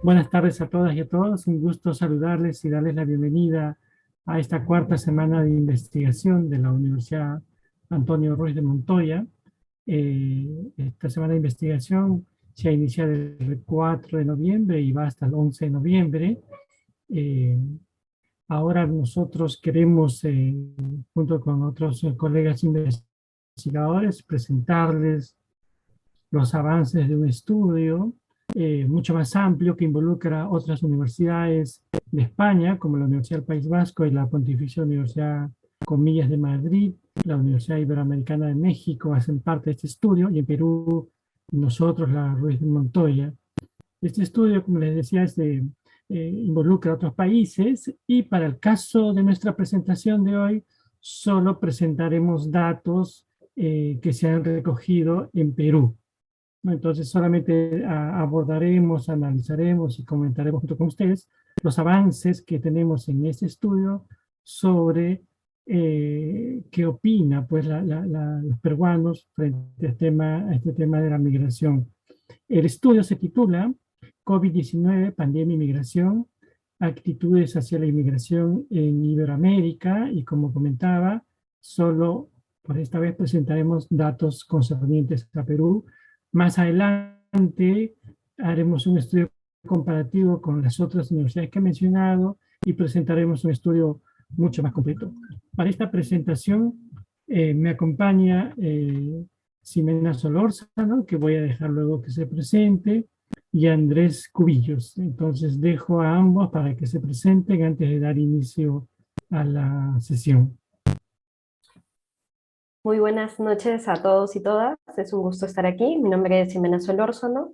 Buenas tardes a todas y a todos. Un gusto saludarles y darles la bienvenida a esta cuarta semana de investigación de la Universidad Antonio Ruiz de Montoya. Esta semana de investigación se ha iniciado el 4 de noviembre y va hasta el 11 de noviembre. Eh, Ahora nosotros queremos, junto con otros colegas investigadores, presentarles los avances de un estudio mucho más amplio que involucra otras universidades de España, como la Universidad del País Vasco y la Pontificia Universidad Comillas de Madrid, la Universidad Iberoamericana de México hacen parte de este estudio, y en Perú nosotros, la Ruiz de Montoya. Este estudio, como les decía, involucra a otros países, y para el caso de nuestra presentación de hoy, solo presentaremos datos que se han recogido en Perú. Entonces solamente abordaremos, analizaremos y comentaremos junto con ustedes los avances que tenemos en este estudio sobre qué opina pues, los peruanos frente a este tema de la migración. El estudio se titula COVID-19, pandemia y migración, actitudes hacia la inmigración en Iberoamérica, y como comentaba, solo por esta vez presentaremos datos concernientes a Perú. Más adelante haremos un estudio comparativo con las otras universidades que he mencionado y presentaremos un estudio mucho más completo. Para esta presentación me acompaña Ximena Solórzano, que voy a dejar luego que se presente, y Andrés Cubillos. Entonces dejo a ambos para que se presenten antes de dar inicio a la sesión. Muy buenas noches a todos y todas. Es un gusto estar aquí. Mi nombre es Ximena Solórzano.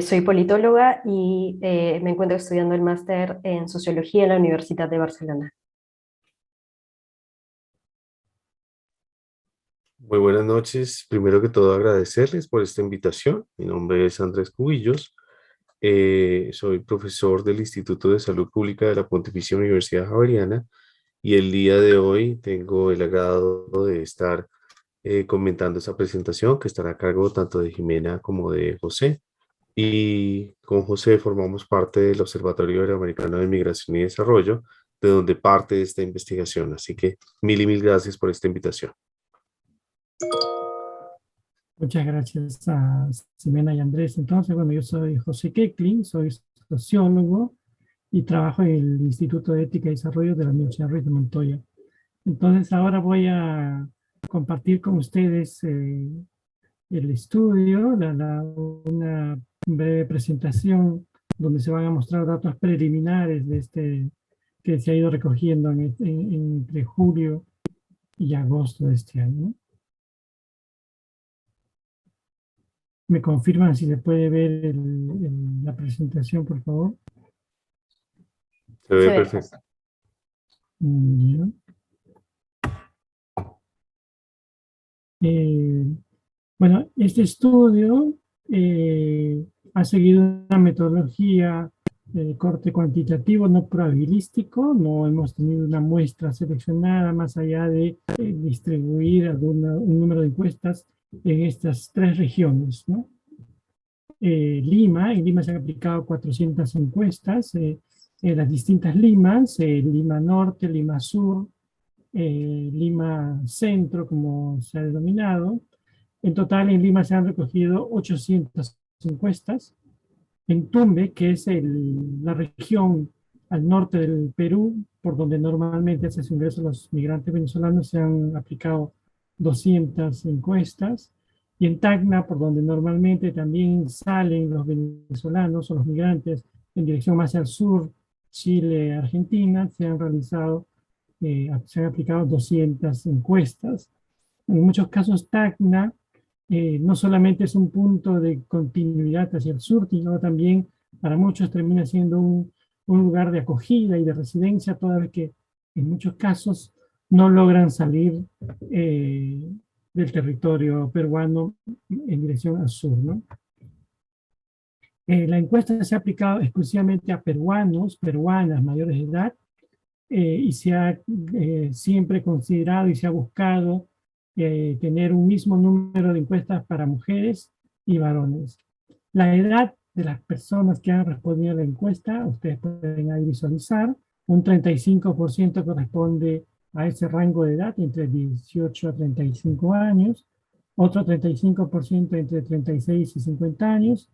Soy politóloga y me encuentro estudiando el máster en Sociología en la Universidad de Barcelona. Muy buenas noches. Primero que todo, agradecerles por esta invitación. Mi nombre es Andrés Cubillos. Soy profesor del Instituto de Salud Pública de la Pontificia Universidad Javeriana, y el día de hoy tengo el agrado de estar comentando esta presentación, que estará a cargo tanto de Ximena como de José. Y con José formamos parte del Observatorio Iberoamericano de Migración y Desarrollo, de donde parte esta investigación. Así que mil y mil gracias por esta invitación. Muchas gracias a Ximena y Andrés. Entonces, bueno, yo soy José Keklin, soy sociólogo y trabajo en el Instituto de Ética y Desarrollo de la Universidad Ruiz de Montoya. Entonces, ahora voy a compartir con ustedes el estudio, una breve presentación donde se van a mostrar datos preliminares de que se ha ido recogiendo entre julio y agosto de este año. ¿Me confirman si se puede ver la presentación, por favor? Se ve Se ve. perfecto. Ya. Eh, bueno, este estudio ha seguido una metodología de corte cuantitativo, no probabilístico. No hemos tenido una muestra seleccionada más allá de distribuir un número de encuestas en estas tres regiones, ¿no? En Lima se han aplicado 400 encuestas en las distintas Limas, Lima Norte, Lima Sur, Lima Centro, como se ha denominado. En total, en Lima se han recogido 800 encuestas. En Tumbes, que es la región al norte del Perú, por donde normalmente se ingresan los migrantes venezolanos, se han aplicado 200 encuestas. Y en Tacna, por donde normalmente también salen los venezolanos o los migrantes en dirección más al sur, Chile, Argentina, se han aplicado 200 encuestas. En muchos casos, Tacna no solamente es un punto de continuidad hacia el sur, sino también para muchos termina siendo un lugar de acogida y de residencia, toda vez que en muchos casos no logran salir del territorio peruano en dirección al sur, ¿no? La encuesta se ha aplicado exclusivamente a peruanos, peruanas mayores de edad, y se ha siempre considerado y se ha buscado tener un mismo número de encuestas para mujeres y varones. La edad de las personas que han respondido a la encuesta, ustedes pueden ahí visualizar, un 35% corresponde a ese rango de edad, entre 18 a 35 años, otro 35% entre 36 y 50 años,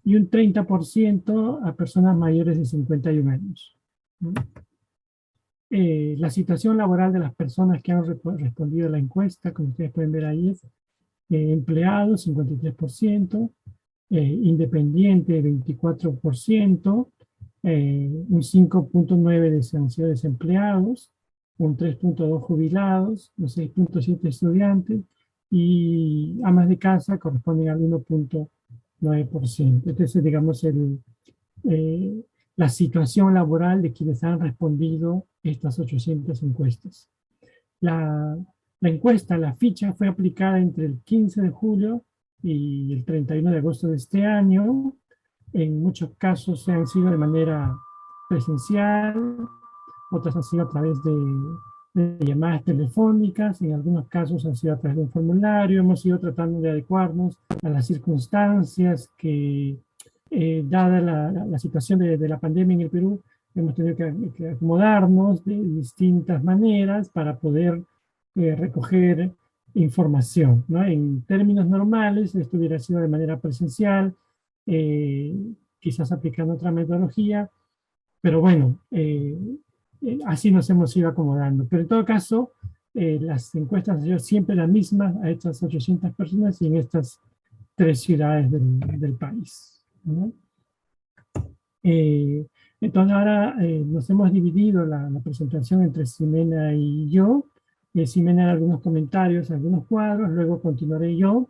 y un 30% a personas mayores de 51 años. La situación laboral de las personas que han respondido a la encuesta, como ustedes pueden ver ahí, es empleados, 53%, independiente, 24%, un 5.9% han sido desempleados, un 3.2% jubilados, un 6.7% estudiantes, y amas de casa corresponden al 1.9%. Entonces, digamos, eh, la situación laboral de quienes han respondido estas 800 encuestas. La encuesta, la ficha, fue aplicada entre el 15 de julio y el 31 de agosto de este año. En muchos casos se han sido de manera presencial, otras han sido a través de llamadas telefónicas, en algunos casos han sido a través de un formulario. Hemos ido tratando de adecuarnos a las circunstancias que, dada la situación de la pandemia en el Perú, hemos tenido que acomodarnos de distintas maneras para poder recoger información, ¿no? En términos normales, esto hubiera sido de manera presencial, quizás aplicando otra metodología, pero bueno, así nos hemos ido acomodando. Pero en todo caso, las encuestas han sido siempre las mismas a estas 800 personas y en estas 3 ciudades del país, ¿no? Entonces ahora nos hemos dividido la presentación entre Ximena y yo. Ximena hará algunos comentarios, algunos cuadros, luego continuaré yo.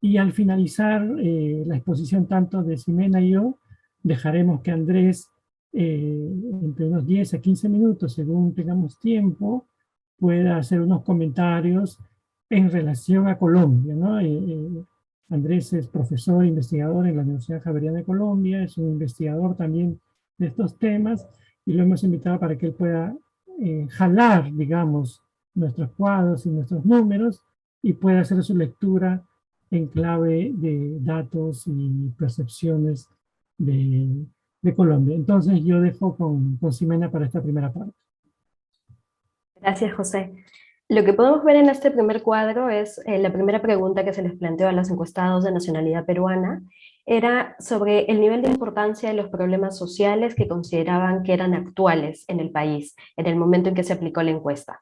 Y al finalizar la exposición tanto de Ximena y yo, dejaremos que Andrés, entre unos 10 a 15 minutos, según tengamos tiempo, pueda hacer unos comentarios en relación a Colombia, ¿no? Andrés es profesor e investigador en la Universidad Javeriana de Colombia, es un investigador también de estos temas, y lo hemos invitado para que él pueda jalar, digamos, nuestros cuadros y nuestros números, y pueda hacer su lectura en clave de datos y percepciones de Colombia. Entonces yo dejo con Ximena para esta primera parte. Gracias, José. Lo que podemos ver en este primer cuadro es la primera pregunta que se les planteó a los encuestados de nacionalidad peruana, era sobre el nivel de importancia de los problemas sociales que consideraban que eran actuales en el país en el momento en que se aplicó la encuesta.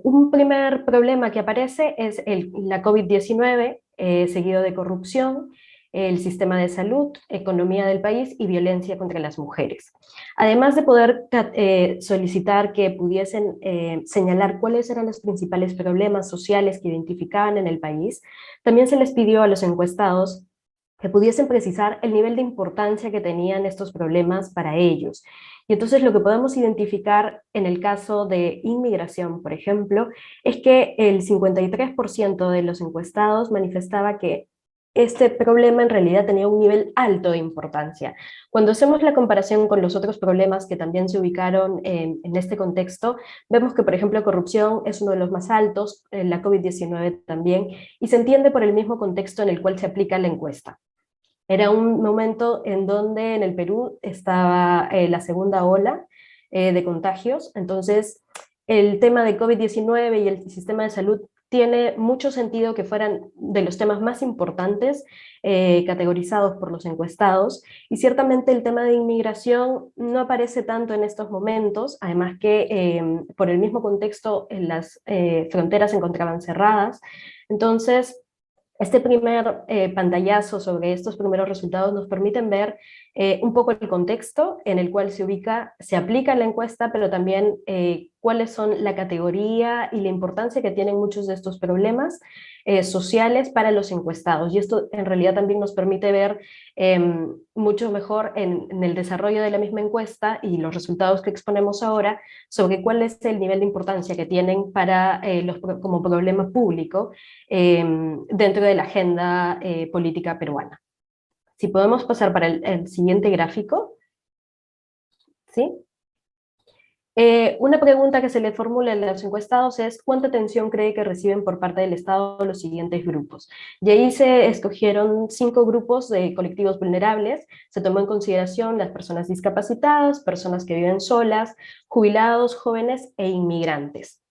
Un primer problema que aparece es la COVID-19, seguido de corrupción, el sistema de salud, economía del país y violencia contra las mujeres. Además de poder solicitar que pudiesen señalar cuáles eran los principales problemas sociales que identificaban en el país, también se les pidió a los encuestados que pudiesen precisar el nivel de importancia que tenían estos problemas para ellos. Y entonces lo que podemos identificar en el caso de inmigración, por ejemplo, es que el 53% de los encuestados manifestaba que este problema en realidad tenía un nivel alto de importancia. Cuando hacemos la comparación con los otros problemas que también se ubicaron en este contexto, vemos que, por ejemplo, corrupción es uno de los más altos, la COVID-19 también, y se entiende por el mismo contexto en el cual se aplica la encuesta. Era un momento en donde en el Perú estaba la segunda ola de contagios, entonces el tema de COVID-19 y el sistema de salud tiene mucho sentido que fueran de los temas más importantes categorizados por los encuestados, y ciertamente el tema de inmigración no aparece tanto en estos momentos, además que por el mismo contexto las fronteras se encontraban cerradas. Entonces este primer pantallazo sobre estos primeros resultados nos permiten ver un poco el contexto en el cual se ubica, se aplica la encuesta, pero también cuáles son la categoría y la importancia que tienen muchos de estos problemas sociales para los encuestados. Y esto en realidad también nos permite ver mucho mejor en el desarrollo de la misma encuesta y los resultados que exponemos ahora sobre cuál es el nivel de importancia que tienen para como problema público dentro de la agenda política peruana. Si podemos pasar para el siguiente gráfico, ¿sí? Una pregunta que se le formula a los encuestados es ¿cuánta atención cree que reciben por parte del Estado los siguientes grupos? Y ahí se escogieron 5 grupos de colectivos vulnerables. Se tomó en consideración las personas discapacitadas, personas que viven solas, jubilados, jóvenes e inmigrantes.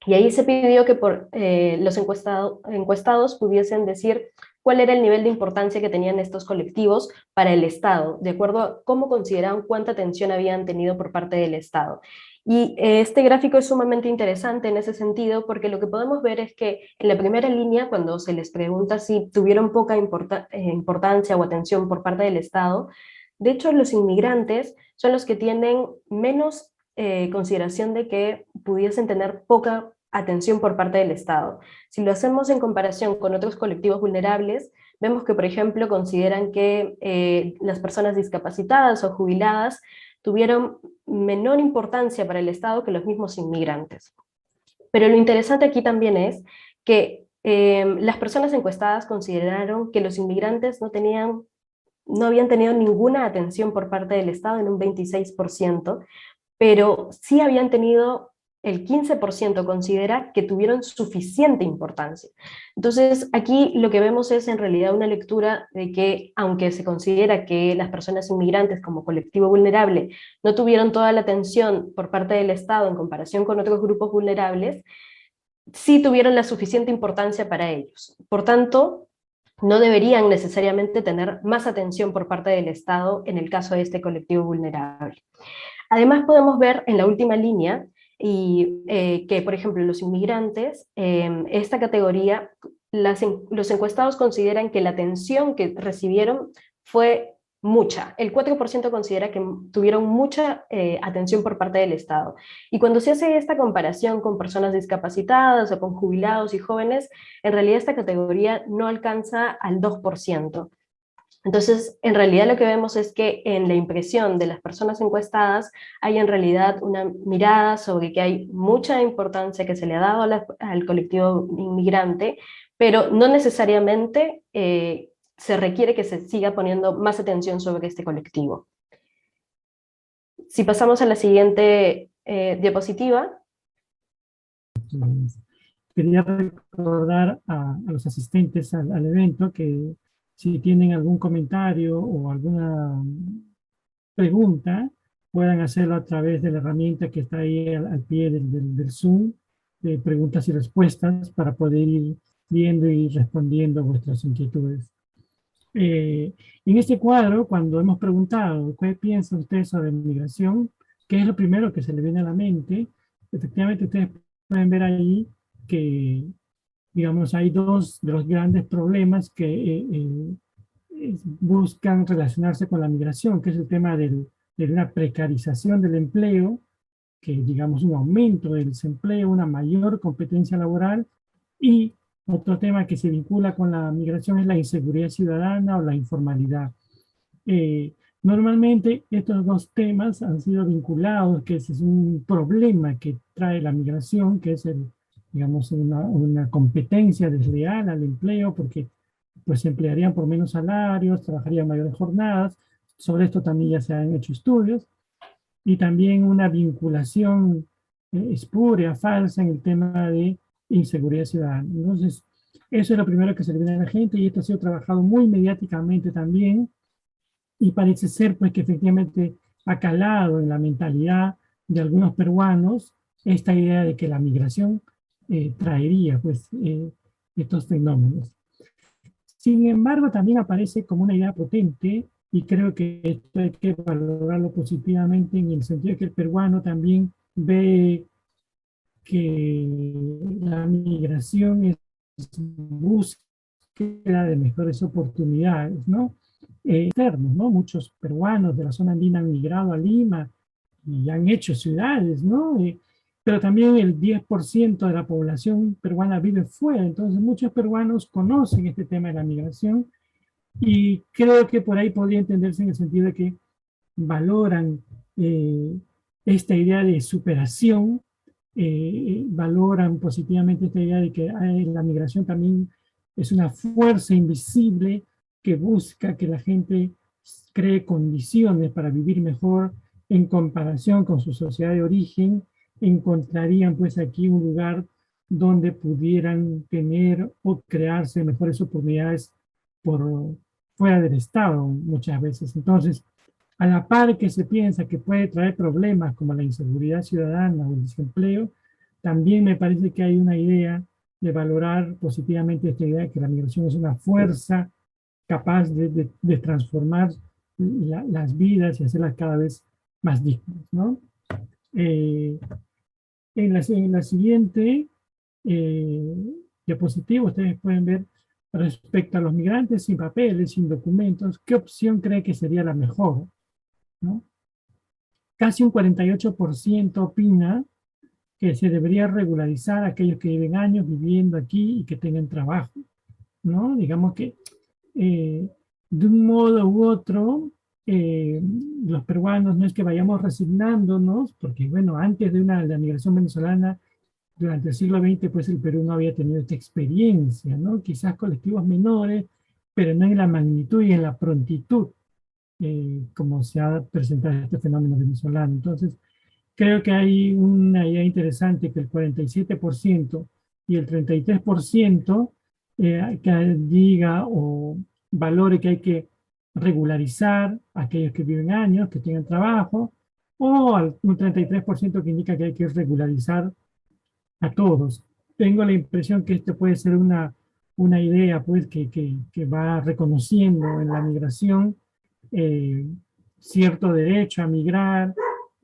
Y ahí se pidió que los encuestados pudiesen decir cuál era el nivel de importancia que tenían estos colectivos para el Estado, de acuerdo a cómo consideraban cuánta atención habían tenido por parte del Estado. Y este gráfico es sumamente interesante en ese sentido, porque lo que podemos ver es que en la primera línea, cuando se les pregunta si tuvieron poca importancia o atención por parte del Estado, de hecho los inmigrantes son los que tienen menos consideración de que pudiesen tener poca atención por parte del Estado. Si lo hacemos en comparación con otros colectivos vulnerables, vemos que, por ejemplo, consideran que las personas discapacitadas o jubiladas tuvieron menor importancia para el Estado que los mismos inmigrantes. Pero lo interesante aquí también es que las personas encuestadas consideraron que los inmigrantes no habían tenido ninguna atención por parte del Estado en un 26%, pero sí habían tenido, el 15% considera que tuvieron suficiente importancia. Entonces, aquí lo que vemos es en realidad una lectura de que, aunque se considera que las personas inmigrantes como colectivo vulnerable no tuvieron toda la atención por parte del Estado en comparación con otros grupos vulnerables, sí tuvieron la suficiente importancia para ellos. Por tanto, no deberían necesariamente tener más atención por parte del Estado en el caso de este colectivo vulnerable. Además podemos ver en la última línea que, por ejemplo, los inmigrantes, esta categoría, los encuestados consideran que la atención que recibieron fue mucha. El 4% considera que tuvieron mucha atención por parte del Estado. Y cuando se hace esta comparación con personas discapacitadas o con jubilados y jóvenes, en realidad esta categoría no alcanza al 2%. Entonces, en realidad lo que vemos es que en la impresión de las personas encuestadas hay en realidad una mirada sobre que hay mucha importancia que se le ha dado al colectivo inmigrante, pero no necesariamente se requiere que se siga poniendo más atención sobre este colectivo. Si pasamos a la siguiente diapositiva. Quería recordar a los asistentes al evento que si tienen algún comentario o alguna pregunta, puedan hacerlo a través de la herramienta que está ahí al pie del Zoom, de preguntas y respuestas, para poder ir viendo y respondiendo vuestras inquietudes. En este cuadro, cuando hemos preguntado qué piensa usted sobre migración, qué es lo primero que se le viene a la mente, efectivamente ustedes pueden ver ahí que, digamos, hay dos de los grandes problemas que buscan relacionarse con la migración, que es el tema de una precarización del empleo, que digamos un aumento del desempleo, una mayor competencia laboral, y otro tema que se vincula con la migración es la inseguridad ciudadana o la informalidad. Normalmente estos dos temas han sido vinculados, que ese es un problema que trae la migración, que es digamos, una competencia desleal al empleo, porque pues se emplearían por menos salarios, trabajarían mayores jornadas. Sobre esto también ya se han hecho estudios. Y también una vinculación espúrea, falsa en el tema de inseguridad ciudadana. Entonces, eso es lo primero que se le viene a la gente, y esto ha sido trabajado muy mediáticamente también, y parece ser pues que efectivamente ha calado en la mentalidad de algunos peruanos esta idea de que la migración traería pues estos fenómenos. Sin embargo, también aparece como una idea potente, y creo que esto hay que valorarlo positivamente en el sentido de que el peruano también ve que la migración es búsqueda de mejores oportunidades, ¿no? Externos, ¿no? Muchos peruanos de la zona andina han migrado a Lima y han hecho ciudades, ¿no? Pero también el 10% de la población peruana vive fuera, entonces muchos peruanos conocen este tema de la migración, y creo que por ahí podría entenderse en el sentido de que valoran esta idea de superación, valoran positivamente esta idea de que la migración también es una fuerza invisible que busca que la gente cree condiciones para vivir mejor en comparación con su sociedad de origen, encontrarían pues aquí un lugar donde pudieran tener o crearse mejores oportunidades por fuera del Estado muchas veces. Entonces, a la par que se piensa que puede traer problemas como la inseguridad ciudadana o el desempleo, también me parece que hay una idea de valorar positivamente esta idea de que la migración es una fuerza capaz de transformar las vidas y hacerlas cada vez más dignas, ¿no? Eh, en la siguiente eh, diapositiva ustedes pueden ver respecto a los migrantes sin papeles, sin documentos, ¿qué opción cree que sería la mejor? ¿No? Casi un 48% opina que se debería regularizar a aquellos que lleven años viviendo aquí y que tengan trabajo, ¿no? Digamos que de un modo u otro, los peruanos no es que vayamos resignándonos, porque bueno, antes de la migración venezolana, durante el siglo XX, pues el Perú no había tenido esta experiencia, ¿no? Quizás colectivos menores, pero no en la magnitud y en la prontitud como se ha presentado este fenómeno venezolano. Entonces, creo que hay una idea interesante que el 47% y el 33% que diga o valore que hay que regularizar a aquellos que viven años, que tengan trabajo, o un 33% que indica que hay que regularizar a todos. Tengo la impresión que esto puede ser una idea pues, que va reconociendo en la migración eh, cierto derecho a migrar,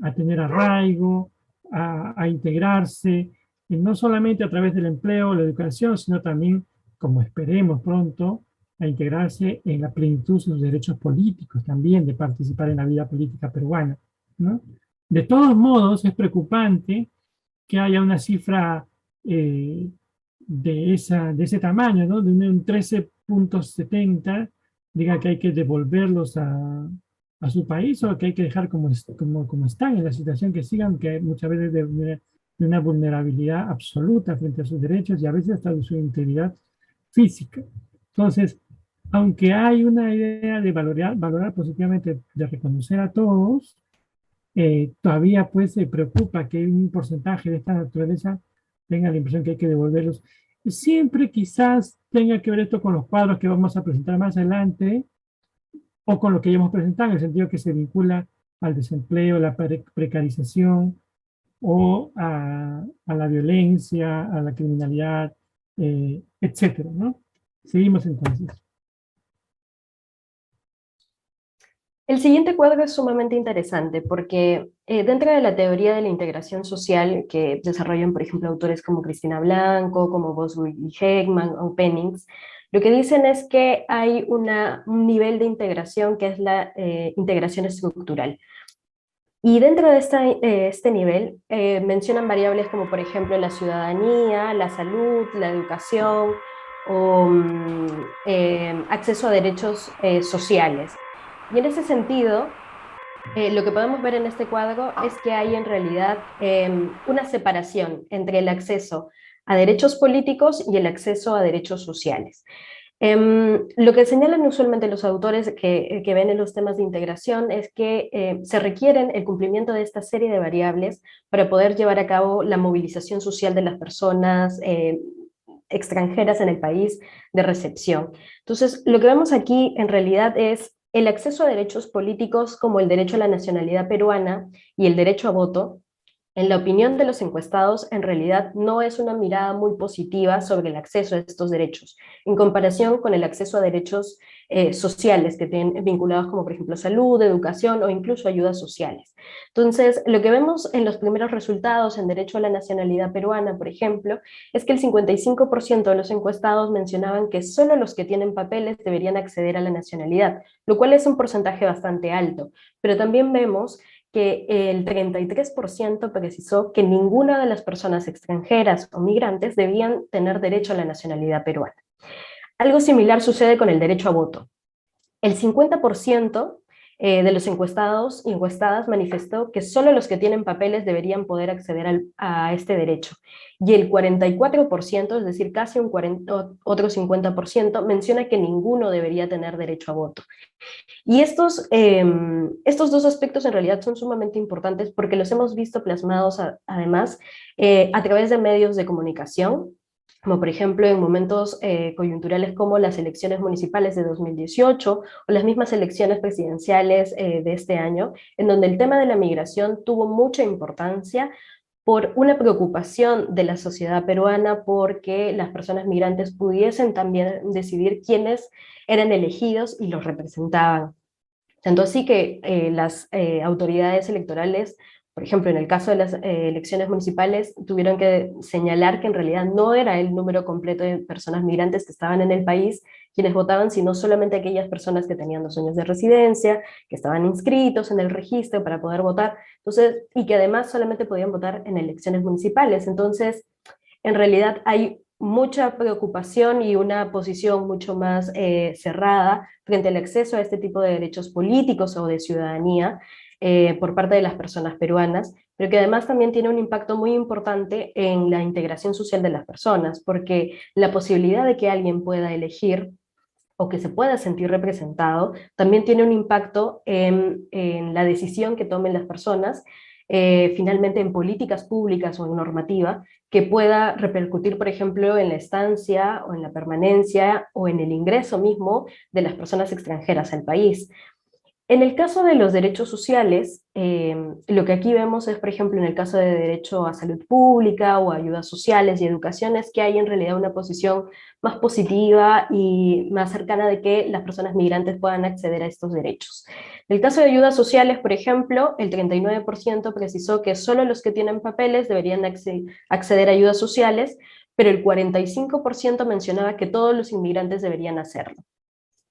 a tener arraigo, a integrarse, y no solamente a través del empleo o la educación, sino también, como esperemos pronto, a integrarse en la plenitud de sus derechos políticos también, de participar en la vida política peruana, ¿no? De todos modos, es preocupante que haya una cifra de ese tamaño, ¿no? De un 13,70, diga que hay que devolverlos a su país o que hay que dejar como están en la situación que sigan, que muchas veces de una vulnerabilidad absoluta frente a sus derechos y a veces hasta de su integridad física. Entonces, aunque hay una idea de valorar positivamente, de reconocer a todos, todavía pues se preocupa que un porcentaje de esta naturaleza tenga la impresión que hay que devolverlos. Siempre quizás tenga que ver esto con los cuadros que vamos a presentar más adelante o con lo que ya hemos presentado, en el sentido que se vincula al desempleo, la precarización o a la violencia, a la criminalidad, etcétera, ¿no? Seguimos entonces. El siguiente cuadro es sumamente interesante porque dentro de la teoría de la integración social que desarrollan, por ejemplo, autores como Cristina Blanco, como Boswell y Heckman o Pennings, lo que dicen es que hay un nivel de integración que es la integración estructural. Y dentro de este nivel mencionan variables como, por ejemplo, la ciudadanía, la salud, la educación o acceso a derechos sociales. Y en ese sentido, lo que podemos ver en este cuadro es que hay en realidad una separación entre el acceso a derechos políticos y el acceso a derechos sociales. Lo que señalan usualmente los autores que ven en los temas de integración es que se requieren el cumplimiento de esta serie de variables para poder llevar a cabo la movilización social de las personas extranjeras en el país de recepción. Entonces, lo que vemos aquí en realidad es el acceso a derechos políticos como el derecho a la nacionalidad peruana y el derecho a voto. En la opinión de los encuestados, en realidad no es una mirada muy positiva sobre el acceso a estos derechos, en comparación con el acceso a derechos sociales que tienen vinculados como por ejemplo salud, educación o incluso ayudas sociales. Entonces, lo que vemos en los primeros resultados en derecho a la nacionalidad peruana, por ejemplo, es que el 55% de los encuestados mencionaban que solo los que tienen papeles deberían acceder a la nacionalidad, lo cual es un porcentaje bastante alto, pero también vemos que el 33% precisó que ninguna de las personas extranjeras o migrantes debían tener derecho a la nacionalidad peruana. Algo similar sucede con el derecho a voto. El 50% de los encuestados y encuestadas manifestó que solo los que tienen papeles deberían poder acceder a este derecho. Y el 44%, es decir, casi un 40, otro 50%, menciona que ninguno debería tener derecho a voto. Y estos dos aspectos en realidad son sumamente importantes porque los hemos visto plasmados además a través de medios de comunicación, como por ejemplo en momentos coyunturales como las elecciones municipales de 2018 o las mismas elecciones presidenciales de este año, en donde el tema de la migración tuvo mucha importancia por una preocupación de la sociedad peruana porque las personas migrantes pudiesen también decidir quiénes eran elegidos y los representaban. Tanto así que las autoridades electorales, por ejemplo, en el caso de las elecciones municipales, tuvieron que señalar que en realidad no era el número completo de personas migrantes que estaban en el país quienes votaban, sino solamente aquellas personas que tenían 2 años de residencia, que estaban inscritos en el registro para poder votar, entonces, y que además solamente podían votar en elecciones municipales. Entonces, en realidad hay mucha preocupación y una posición mucho más cerrada frente al acceso a este tipo de derechos políticos o de ciudadanía por parte de las personas peruanas, pero que además también tiene un impacto muy importante en la integración social de las personas, porque la posibilidad de que alguien pueda elegir o que se pueda sentir representado, también tiene un impacto en la decisión que tomen las personas, finalmente en políticas públicas o en normativa, que pueda repercutir, por ejemplo, en la estancia o en la permanencia o en el ingreso mismo de las personas extranjeras al país. En el caso de los derechos sociales, lo que aquí vemos es, por ejemplo, en el caso de derecho a salud pública o a ayudas sociales y educación, es que hay en realidad una posición más positiva y más cercana de que las personas migrantes puedan acceder a estos derechos. En el caso de ayudas sociales, por ejemplo, el 39% precisó que solo los que tienen papeles deberían acceder a ayudas sociales, pero el 45% mencionaba que todos los inmigrantes deberían hacerlo.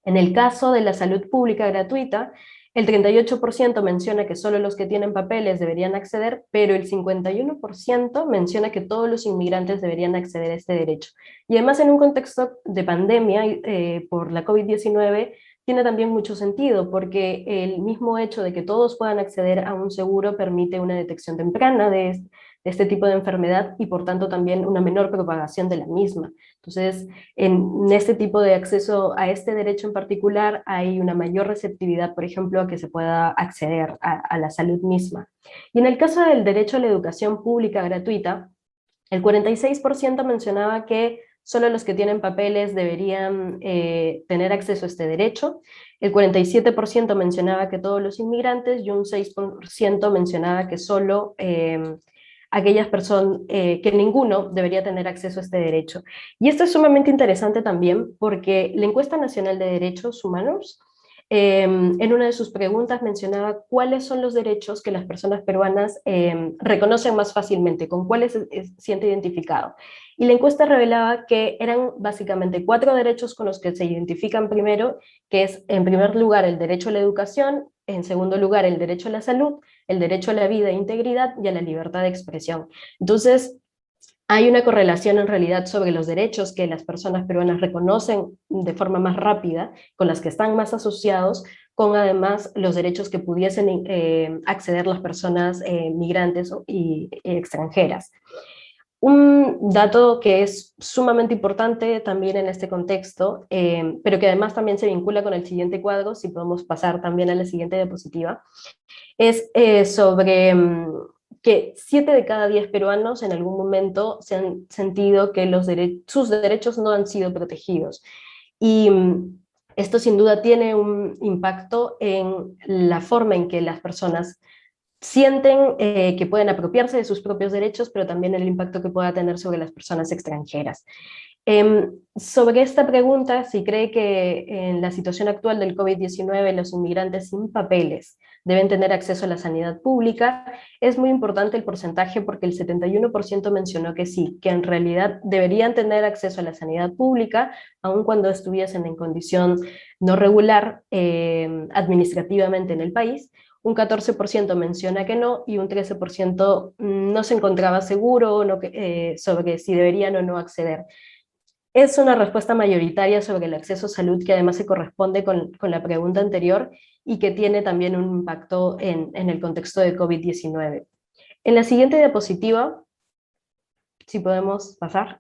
En el caso de la salud pública gratuita, el 38% menciona que solo los que tienen papeles deberían acceder, pero el 51% menciona que todos los inmigrantes deberían acceder a este derecho. Y además en un contexto de pandemia por la COVID-19 tiene también mucho sentido, porque el mismo hecho de que todos puedan acceder a un seguro permite una detección temprana de este tipo de enfermedad y por tanto también una menor propagación de la misma. Entonces, en este tipo de acceso a este derecho en particular hay una mayor receptividad, por ejemplo, a que se pueda acceder a la salud misma. Y en el caso del derecho a la educación pública gratuita, el 46% mencionaba que solo los que tienen papeles deberían tener acceso a este derecho, el 47% mencionaba que todos los inmigrantes y un 6% mencionaba que solo aquellas personas, que ninguno debería tener acceso a este derecho. Y esto es sumamente interesante también porque la Encuesta Nacional de Derechos Humanos en una de sus preguntas mencionaba cuáles son los derechos que las personas peruanas reconocen más fácilmente, con cuáles se siente identificado. Y la encuesta revelaba que eran básicamente 4 derechos con los que se identifican primero, que es en primer lugar el derecho a la educación, en segundo lugar el derecho a la salud, el derecho a la vida e integridad y a la libertad de expresión. Entonces, hay una correlación en realidad sobre los derechos que las personas peruanas reconocen de forma más rápida, con las que están más asociados, con además los derechos que pudiesen acceder las personas migrantes y extranjeras. Un dato que es sumamente importante también en este contexto, pero que además también se vincula con el siguiente cuadro, si podemos pasar también a la siguiente diapositiva, es sobre que 7 de cada 10 peruanos en algún momento se han sentido que sus derechos no han sido protegidos. Y esto sin duda tiene un impacto en la forma en que las personas sienten que pueden apropiarse de sus propios derechos, pero también el impacto que pueda tener sobre las personas extranjeras. Sobre esta pregunta, si cree que en la situación actual del COVID-19 los inmigrantes sin papeles deben tener acceso a la sanidad pública, es muy importante el porcentaje porque el 71% mencionó que sí, que en realidad deberían tener acceso a la sanidad pública, aun cuando estuviesen en condición no regular administrativamente en el país. Un 14% menciona que no y un 13% no se encontraba seguro sobre si deberían o no acceder. es una respuesta mayoritaria sobre el acceso a salud que además se corresponde con la pregunta anterior y que tiene también un impacto en el contexto de COVID-19. En la siguiente diapositiva, si podemos pasar.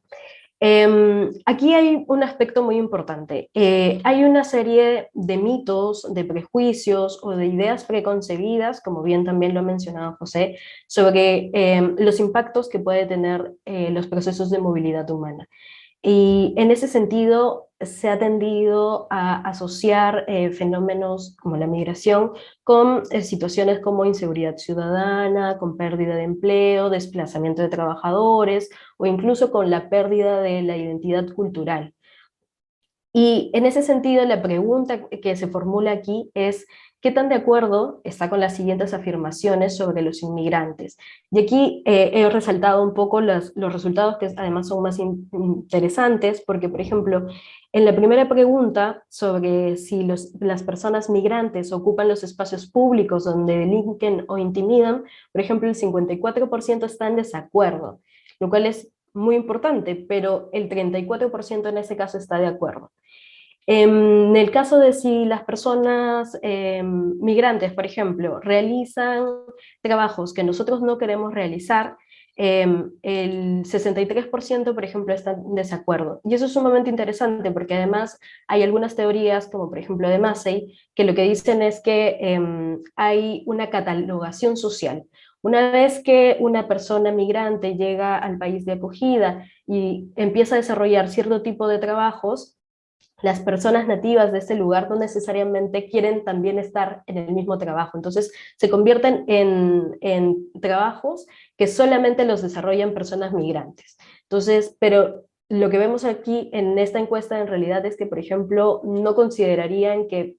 Aquí hay un aspecto muy importante. Hay una serie de mitos, de prejuicios o de ideas preconcebidas, como bien también lo ha mencionado José, sobre los impactos que puede tener los procesos de movilidad humana. Y en ese sentido se ha tendido a asociar fenómenos como la migración con situaciones como inseguridad ciudadana, con pérdida de empleo, desplazamiento de trabajadores o incluso con la pérdida de la identidad cultural. Y en ese sentido, la pregunta que se formula aquí es, ¿qué tan de acuerdo está con las siguientes afirmaciones sobre los inmigrantes? Y aquí he resaltado un poco los resultados que además son más interesantes, porque, por ejemplo, en la primera pregunta sobre si las personas migrantes ocupan los espacios públicos donde delinquen o intimidan, por ejemplo, el 54% está en desacuerdo, lo cual es muy importante, pero el 34% en ese caso está de acuerdo. En el caso de si las personas migrantes, por ejemplo, realizan trabajos que nosotros no queremos realizar, el 63%, por ejemplo, está en desacuerdo. Y eso es sumamente interesante porque además hay algunas teorías, como por ejemplo de Massey, que lo que dicen es que hay una catalogación social. Una vez que una persona migrante llega al país de acogida y empieza a desarrollar cierto tipo de trabajos, las personas nativas de ese lugar no necesariamente quieren también estar en el mismo trabajo. Entonces se convierten en trabajos que solamente los desarrollan personas migrantes. Entonces, pero lo que vemos aquí en esta encuesta en realidad es que, por ejemplo, no considerarían que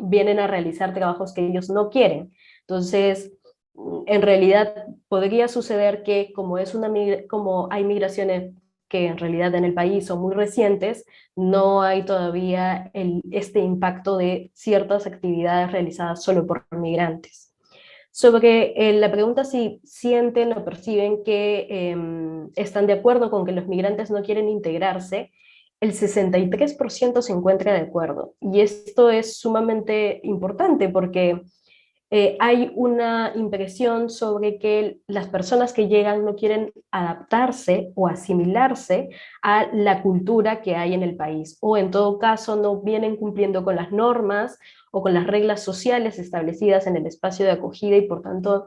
vienen a realizar trabajos que ellos no quieren. Entonces, en realidad podría suceder que como hay migraciones que en realidad en el país son muy recientes, no hay todavía este impacto de ciertas actividades realizadas solo por migrantes. Sobre la pregunta si sienten o perciben que están de acuerdo con que los migrantes no quieren integrarse, el 63% se encuentra de acuerdo. Y esto es sumamente importante porque hay una impresión sobre que las personas que llegan no quieren adaptarse o asimilarse a la cultura que hay en el país, o en todo caso no vienen cumpliendo con las normas o con las reglas sociales establecidas en el espacio de acogida y por tanto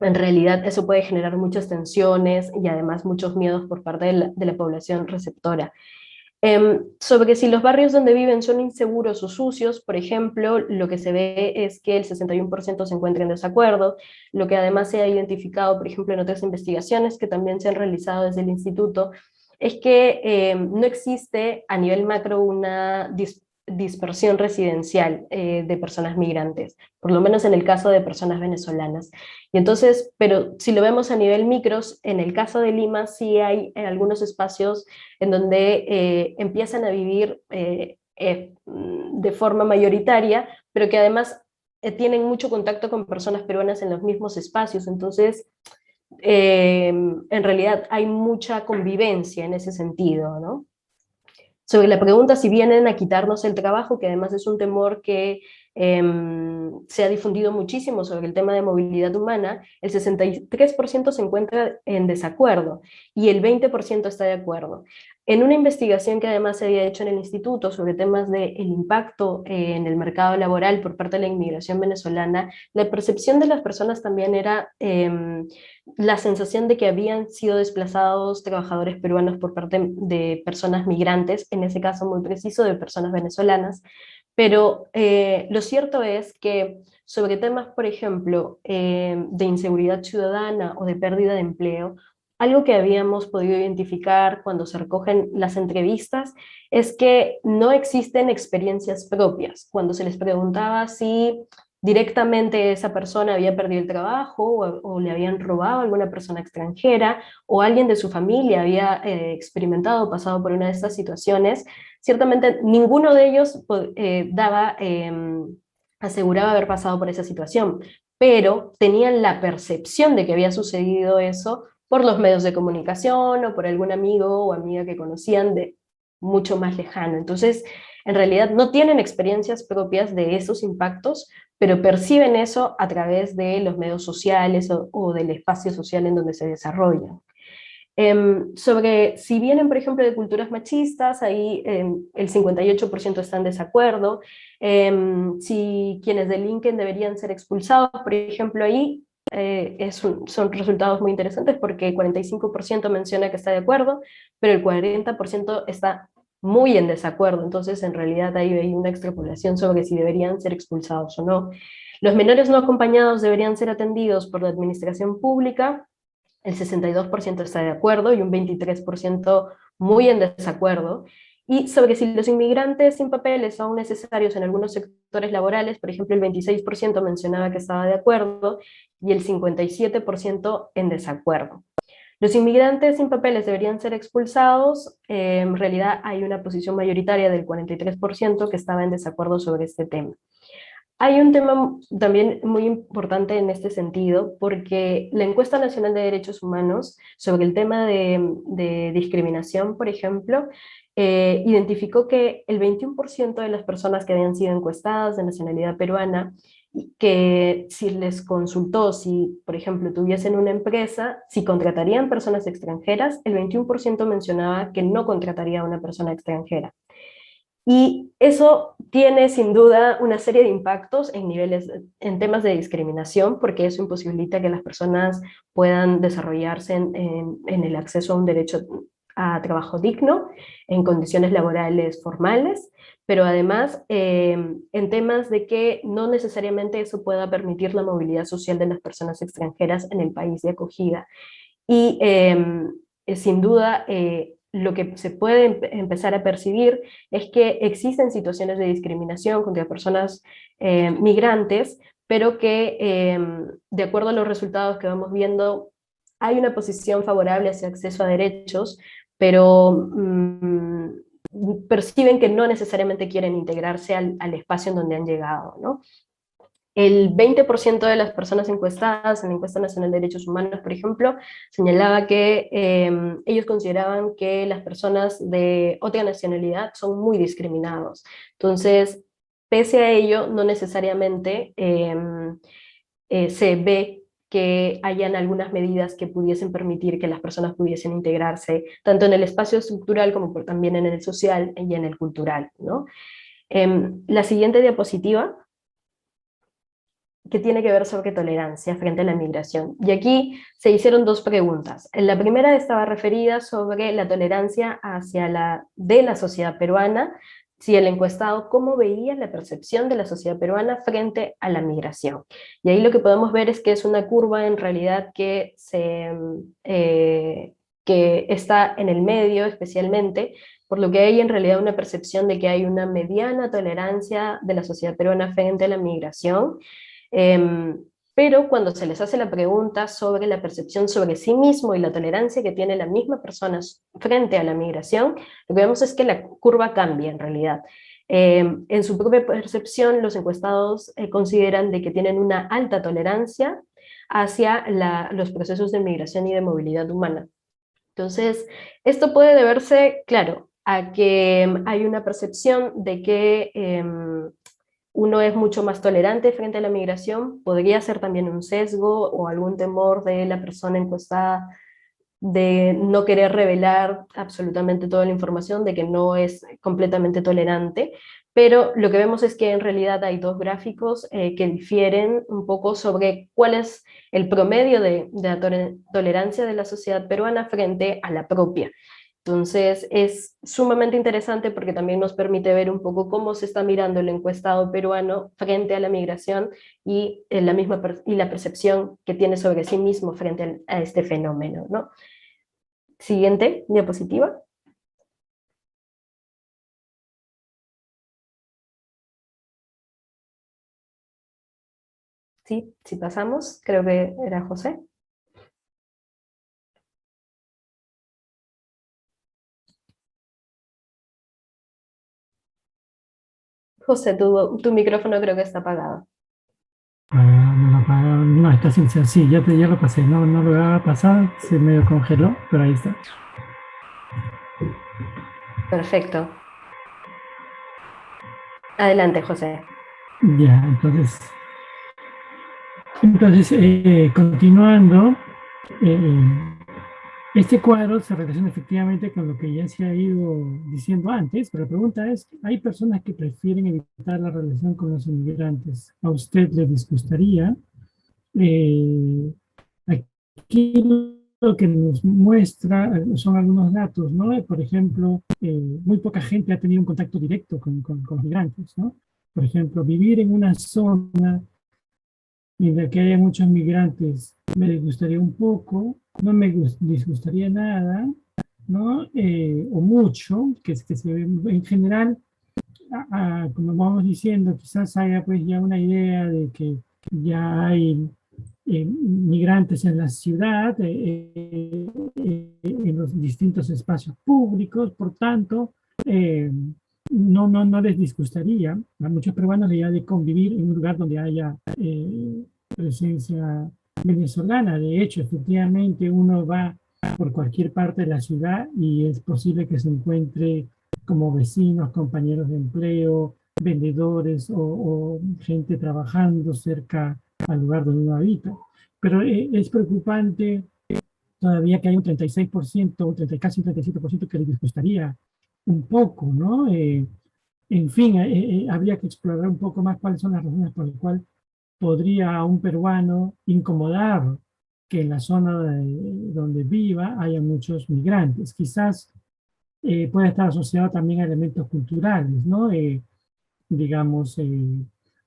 en realidad eso puede generar muchas tensiones y además muchos miedos por parte de la población receptora. Sobre si los barrios donde viven son inseguros o sucios, por ejemplo, lo que se ve es que el 61% se encuentra en desacuerdo, lo que además se ha identificado, por ejemplo, en otras investigaciones que también se han realizado desde el instituto, es que no existe a nivel macro una dispersión residencial de personas migrantes, por lo menos en el caso de personas venezolanas. Y entonces, pero si lo vemos a nivel micros, en el caso de Lima sí hay algunos espacios en donde empiezan a vivir de forma mayoritaria, pero que además tienen mucho contacto con personas peruanas en los mismos espacios. Entonces, en realidad hay mucha convivencia en ese sentido, ¿no? Sobre la pregunta si vienen a quitarnos el trabajo, que además es un temor que se ha difundido muchísimo sobre el tema de movilidad humana, el 63% se encuentra en desacuerdo y el 20% está de acuerdo. En una investigación que además se había hecho en el instituto sobre temas del impacto en el mercado laboral por parte de la inmigración venezolana, la percepción de las personas también era la sensación de que habían sido desplazados trabajadores peruanos por parte de personas migrantes, en ese caso muy preciso de personas venezolanas, pero lo cierto es que sobre temas, por ejemplo, de inseguridad ciudadana o de pérdida de empleo, algo que habíamos podido identificar cuando se recogen las entrevistas es que no existen experiencias propias. Cuando se les preguntaba si directamente esa persona había perdido el trabajo o le habían robado a alguna persona extranjera o alguien de su familia había experimentado o pasado por una de estas situaciones, ciertamente ninguno de ellos aseguraba haber pasado por esa situación, pero tenían la percepción de que había sucedido eso por los medios de comunicación o por algún amigo o amiga que conocían de mucho más lejano. Entonces, en realidad no tienen experiencias propias de esos impactos, pero perciben eso a través de los medios sociales o del espacio social en donde se desarrollan. Sobre si vienen, por ejemplo, de culturas machistas, ahí el 58% está en desacuerdo. Si quienes delinquen deberían ser expulsados, por ejemplo, ahí son resultados muy interesantes porque el 45% menciona que está de acuerdo, pero el 40% está muy en desacuerdo. Entonces, en realidad ahí hay una extrapolación sobre si deberían ser expulsados o no. Los menores no acompañados deberían ser atendidos por la administración pública. El 62% está de acuerdo y un 23% muy en desacuerdo. Y sobre si los inmigrantes sin papeles son necesarios en algunos sectores laborales, por ejemplo, el 26% mencionaba que estaba de acuerdo y el 57% en desacuerdo. Los inmigrantes sin papeles deberían ser expulsados. En realidad hay una posición mayoritaria del 43% que estaba en desacuerdo sobre este tema. Hay un tema también muy importante en este sentido, porque la Encuesta Nacional de Derechos Humanos sobre el tema de discriminación, por ejemplo, identificó que el 21% de las personas que habían sido encuestadas de nacionalidad peruana, que si les consultó si, por ejemplo, tuviesen una empresa, si contratarían personas extranjeras, el 21% mencionaba que no contrataría a una persona extranjera. Y eso tiene sin duda una serie de impactos en niveles, en temas de discriminación, porque eso imposibilita que las personas puedan desarrollarse en el acceso a un derecho a trabajo digno, en condiciones laborales formales, pero además en temas de que no necesariamente eso pueda permitir la movilidad social de las personas extranjeras en el país de acogida. Y sin duda, lo que se puede empezar a percibir es que existen situaciones de discriminación contra personas migrantes, pero que de acuerdo a los resultados que vamos viendo, hay una posición favorable hacia acceso a derechos, pero perciben que no necesariamente quieren integrarse al espacio en donde han llegado, ¿no? El 20% de las personas encuestadas en la Encuesta Nacional de Derechos Humanos, por ejemplo, señalaba que ellos consideraban que las personas de otra nacionalidad son muy discriminados. Entonces, pese a ello, no necesariamente se ve que hayan algunas medidas que pudiesen permitir que las personas pudiesen integrarse, tanto en el espacio estructural como también en el social y en el cultural, ¿no? La siguiente diapositiva, que tiene que ver sobre tolerancia frente a la migración. Y aquí se hicieron dos preguntas. La primera estaba referida sobre la tolerancia de la sociedad peruana, si el encuestado, cómo veía la percepción de la sociedad peruana frente a la migración. Y ahí lo que podemos ver es que es una curva en realidad que está en el medio especialmente, por lo que hay en realidad una percepción de que hay una mediana tolerancia de la sociedad peruana frente a la migración. Pero cuando se les hace la pregunta sobre la percepción sobre sí mismo y la tolerancia que tiene la misma persona frente a la migración, lo que vemos es que la curva cambia en realidad. En su propia percepción, los encuestados consideran de que tienen una alta tolerancia hacia los procesos de migración y de movilidad humana. Entonces, esto puede deberse, claro, a que hay una percepción de que uno es mucho más tolerante frente a la migración. Podría ser también un sesgo o algún temor de la persona encuestada de no querer revelar absolutamente toda la información, de que no es completamente tolerante, pero lo que vemos es que en realidad hay dos gráficos que difieren un poco sobre cuál es el promedio de la tolerancia de la sociedad peruana frente a la propia. Entonces es sumamente interesante porque también nos permite ver un poco cómo se está mirando el encuestado peruano frente a la migración y la percepción que tiene sobre sí mismo frente a este fenómeno, ¿no? Siguiente diapositiva. Sí, si pasamos, creo que era José. José, tu micrófono creo que está apagado. Me lo apagaron. No, está sin ser. Sí, ya lo pasé. No, no lo había pasado. Se medio congeló, pero ahí está. Perfecto. Adelante, José. Ya, continuando, eh, este cuadro se relaciona efectivamente con lo que ya se ha ido diciendo antes, pero la pregunta es, ¿hay personas que prefieren evitar la relación con los inmigrantes? ¿A usted le disgustaría? Eh, Aquí lo que nos muestra son algunos datos, ¿no? Por ejemplo, muy poca gente ha tenido un contacto directo con los migrantes, ¿no? Por ejemplo, vivir en una zona en la que haya muchos migrantes me disgustaría un poco, no me disgustaría nada, ¿no? O mucho, que es que se ve en general, como vamos diciendo, quizás haya pues ya una idea de que ya hay migrantes en la ciudad, en los distintos espacios públicos, por tanto, no les disgustaría. A muchos peruanos la idea de convivir en un lugar donde haya presencia venezolana. De hecho, efectivamente, uno va por cualquier parte de la ciudad y es posible que se encuentre como vecinos, compañeros de empleo, vendedores o gente trabajando cerca al lugar donde uno habita. Pero es preocupante todavía que hay un 36%, casi un 37% que les gustaría un poco, ¿no? En fin, habría que explorar un poco más cuáles son las razones por las cuales podría a un peruano incomodar que en la zona donde viva haya muchos migrantes. Quizás puede estar asociado también a elementos culturales, ¿no? Digamos,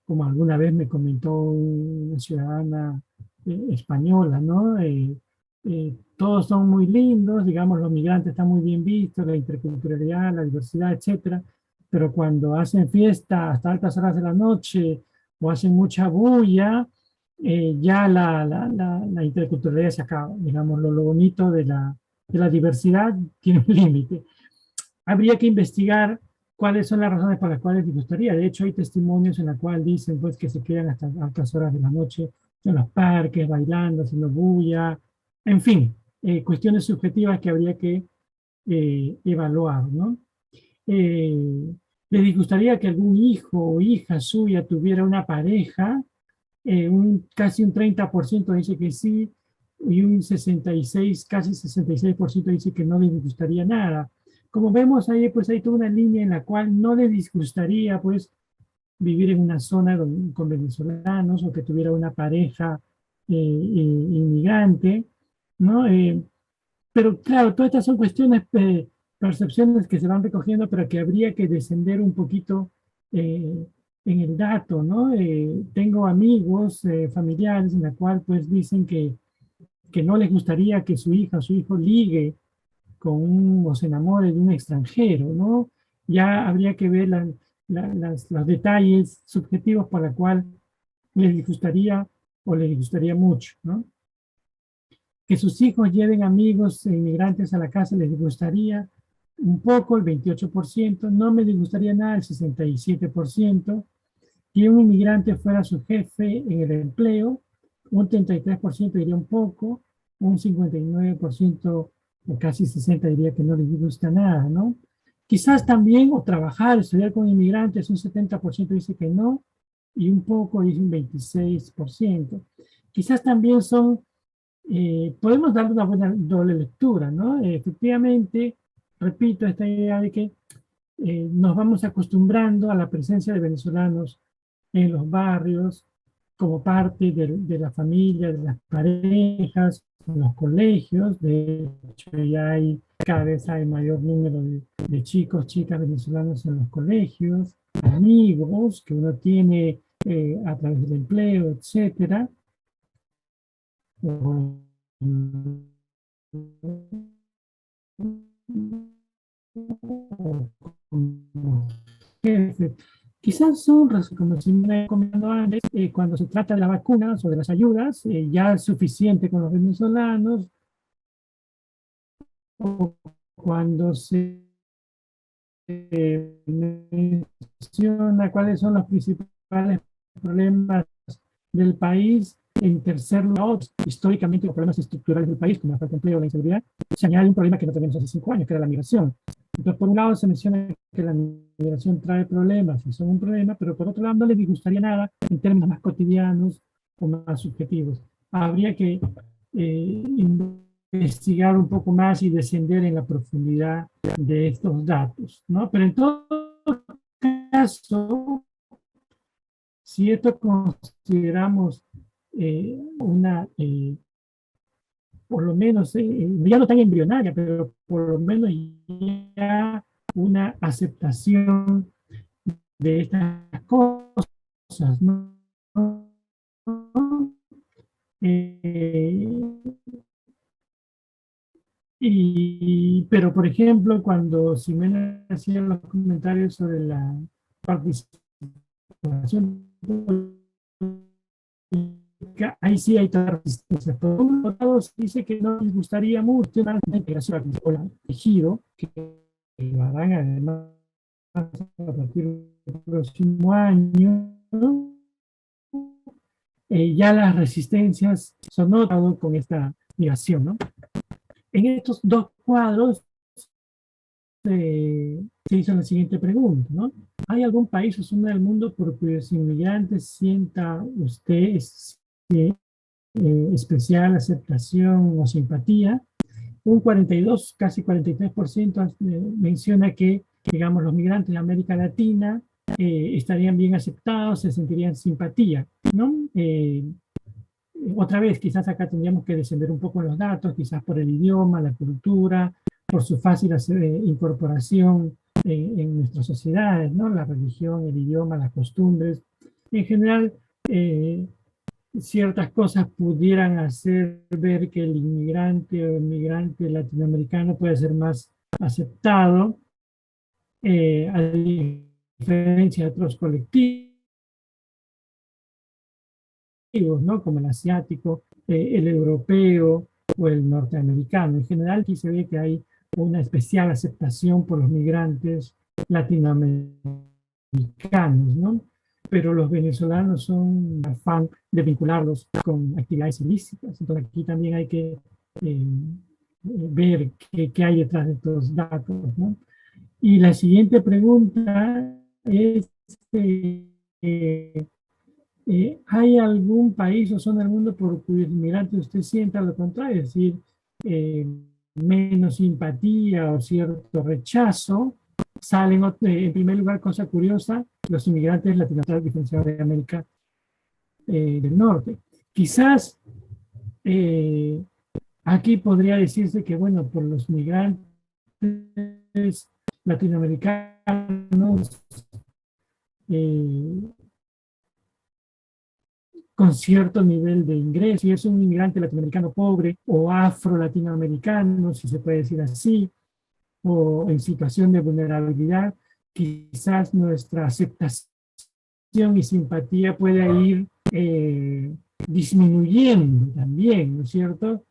como alguna vez me comentó una ciudadana española, ¿no? Todos son muy lindos, digamos, los migrantes están muy bien vistos, la interculturalidad, la diversidad, etcétera, pero cuando hacen fiesta hasta altas horas de la noche o hacen mucha bulla, ya la interculturalidad se acaba, digamos, lo bonito de la diversidad tiene un límite. Habría que investigar cuáles son las razones por las cuales les gustaría. De hecho, hay testimonios en los cuales dicen pues, que se quedan hasta altas horas de la noche en los parques, bailando, haciendo bulla, en fin, cuestiones subjetivas que habría que evaluar, ¿no? Eh, ¿Les gustaría que algún hijo o hija suya tuviera una pareja? Casi un 30% dice que sí, y un 66, casi 66% dice que no les disgustaría nada. Como vemos ahí, pues hay toda una línea en la cual no les disgustaría, pues, vivir en una zona con venezolanos o que tuviera una pareja inmigrante, ¿no? Pero claro, todas estas son cuestiones, percepciones que se van recogiendo, pero que habría que descender un poquito en el dato, ¿no? Tengo amigos, familiares, en la cual pues dicen que no les gustaría que su hija o su hijo ligue o se enamore de un extranjero, ¿no? Ya habría que ver los detalles subjetivos por la cual les gustaría o les gustaría mucho, ¿no? Que sus hijos lleven amigos inmigrantes a la casa les gustaría un poco, el 28%, no me disgustaría nada, el 67%, que un inmigrante fuera su jefe en el empleo, un 33% diría un poco, un 59% o casi 60% diría que no les gusta nada, ¿no? Quizás también, o trabajar, estudiar con inmigrantes, un 70% dice que no, y un poco dice un 26%. Quizás también son podemos darle una buena doble lectura, ¿no? Efectivamente, repito, esta idea de que nos vamos acostumbrando a la presencia de venezolanos en los barrios como parte de la familia, de las parejas, en los colegios. De hecho, ya hay cada vez hay mayor número de chicos, chicas venezolanos en los colegios, amigos que uno tiene a través del empleo, etcétera. Quizás son, como se me ha comentado antes, cuando se trata de las vacunas o de las ayudas, ya es suficiente con los venezolanos, o cuando se menciona cuáles son los principales problemas del país. En tercer lugar, históricamente los problemas estructurales del país, como la falta de empleo o la inseguridad, se añade un problema que no teníamos hace 5 años, que era la migración. Entonces, por un lado se menciona que la migración trae problemas y son un problema, pero por otro lado no les disgustaría nada en términos más cotidianos o más subjetivos. Habría que investigar un poco más y descender en la profundidad de estos datos, ¿no? Pero en todo caso, si esto consideramos por lo menos, ya no tan embrionaria, pero por lo menos ya una aceptación de estas cosas, ¿no? Pero, por ejemplo, cuando Ximena hacía los comentarios sobre la participación política, ahí sí hay toda resistencia. Por un lado, se dice que no les gustaría mucho la integración o el tejido, que lo harán además a partir del próximo año, ¿no? Ya las resistencias son notadas con esta migración, ¿no? En estos dos cuadros se hizo la siguiente pregunta, ¿no? ¿Hay algún país o zona del mundo por cuyos inmigrantes sienta usted especial aceptación o simpatía? Un 42, casi 43% menciona que, digamos, los migrantes de América Latina estarían bien aceptados, se sentirían simpatía, ¿no? Otra vez, quizás acá tendríamos que descender un poco en los datos, quizás por el idioma, la cultura, por su fácil incorporación en nuestras sociedades, ¿no? La religión, el idioma, las costumbres. En general, ciertas cosas pudieran hacer ver que el inmigrante o el migrante latinoamericano puede ser más aceptado, a diferencia de otros colectivos, ¿no? Como el asiático, el europeo o el norteamericano. En general, aquí se ve que hay una especial aceptación por los migrantes latinoamericanos, ¿no? Pero los venezolanos son afán de vincularlos con actividades ilícitas. Entonces aquí también hay que ver qué hay detrás de estos datos, ¿no? Y la siguiente pregunta es, ¿hay algún país o zona del mundo por cuyos inmigrantes usted sienta lo contrario? Es decir, menos simpatía o cierto rechazo. Salen, en primer lugar, cosa curiosa, los inmigrantes latinoamericanos diferenciados de América del Norte. Quizás aquí podría decirse que, bueno, por los migrantes latinoamericanos con cierto nivel de ingreso, si es un inmigrante latinoamericano pobre o afro-latinoamericano, si se puede decir así, o en situación de vulnerabilidad, quizás nuestra aceptación y simpatía pueda ir disminuyendo también, ¿no es cierto?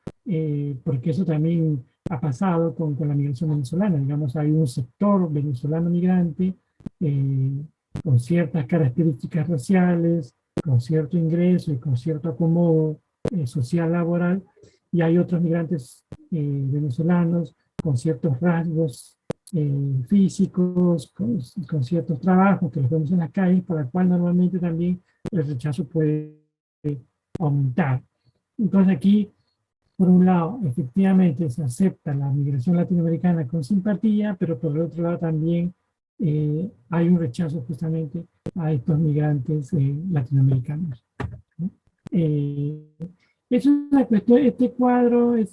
Porque eso también ha pasado con la migración venezolana. Digamos, hay un sector venezolano migrante con ciertas características raciales, con cierto ingreso y con cierto acomodo social laboral, y hay otros migrantes venezolanos con ciertos rasgos físicos, con ciertos trabajos que los vemos en las calles, para el cual normalmente también el rechazo puede aumentar. Entonces aquí, por un lado, efectivamente se acepta la migración latinoamericana con simpatía, pero por el otro lado también hay un rechazo justamente a estos migrantes latinoamericanos, ¿no? Es una cuestión, este cuadro es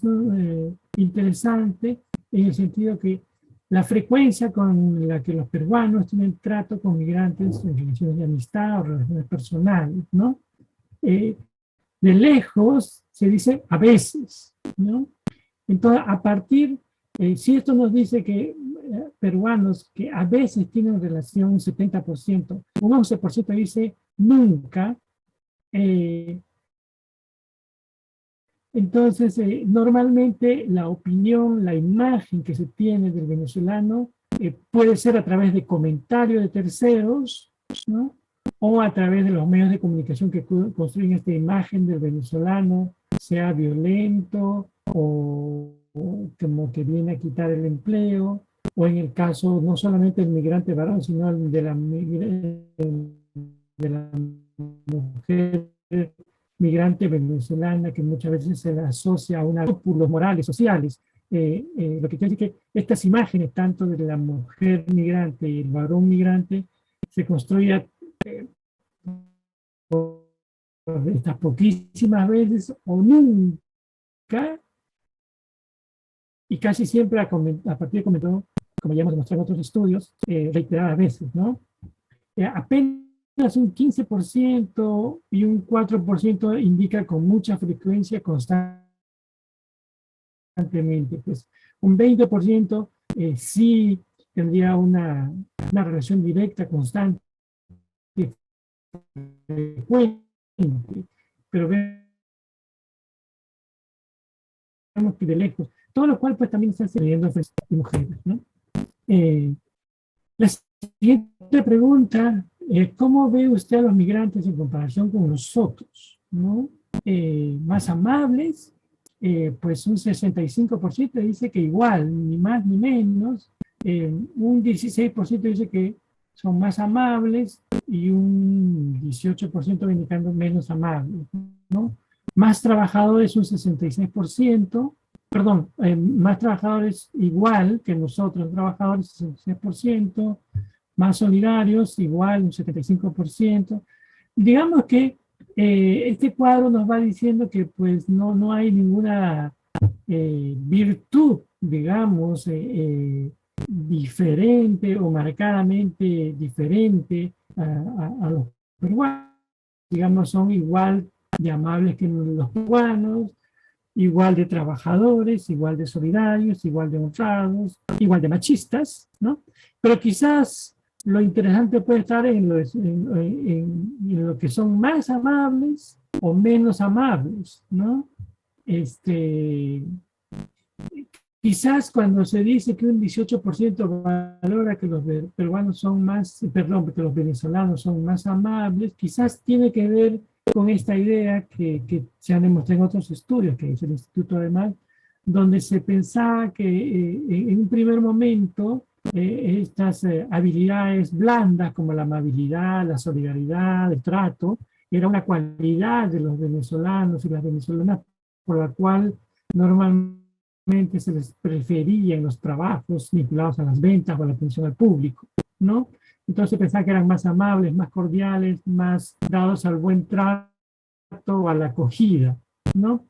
interesante en el sentido que la frecuencia con la que los peruanos tienen trato con migrantes en relaciones de amistad o relaciones personales, ¿no? De lejos se dice a veces, ¿no? Entonces, a partir, si esto nos dice que peruanos que a veces tienen relación un 70%, un 11% dice nunca, entonces normalmente la opinión, la imagen que se tiene del venezolano puede ser a través de comentarios de terceros, ¿no? o a través de los medios de comunicación que construyen esta imagen del venezolano, sea violento o como que viene a quitar el empleo, o en el caso no solamente del migrante varón, sino de la mujer migrante venezolana, que muchas veces se la asocia a una por los morales, sociales. Lo que quiero decir es que estas imágenes, tanto de la mujer migrante y el varón migrante, se construyen estas poquísimas veces o nunca, y casi siempre a partir de comentado, como ya hemos demostrado en otros estudios, reiteradas veces, ¿no? Apenas un 15% y un 4% indica con mucha frecuencia constantemente, pues un 20% sí tendría una relación directa, constante, frecuente, pero vemos que de lejos, todo lo cual pues también está sucediendo en mujeres, ¿no? La siguiente pregunta, ¿cómo ve usted a los migrantes en comparación con nosotros, ¿no? Más amables, pues un 65% dice que igual, ni más ni menos, un 16% dice que son más amables y un 18% indicando menos amables, ¿no? Más trabajadores un 66%, perdón, más trabajadores igual que nosotros, trabajadores 66%, más solidarios igual un 75%. Digamos que este cuadro nos va diciendo que pues no hay ninguna virtud, digamos, diferente o marcadamente diferente a los peruanos. Digamos, son igual de amables que los peruanos, igual de trabajadores, igual de solidarios, igual de honrados, igual de machistas, ¿no? Pero quizás lo interesante puede estar en lo que son más amables o menos amables, ¿no? Quizás cuando se dice que un 18% valora que los peruanos son más, perdón, que los venezolanos son más amables, quizás tiene que ver con esta idea que se han demostrado en otros estudios, que hizo el Instituto además, donde se pensaba que en un primer momento estas habilidades blandas como la amabilidad, la solidaridad, el trato, era una cualidad de los venezolanos y las venezolanas por la cual normalmente se les prefería en los trabajos vinculados a las ventas o a la atención al público, ¿no? Entonces pensaba que eran más amables, más cordiales, más dados al buen trato o a la acogida, ¿no?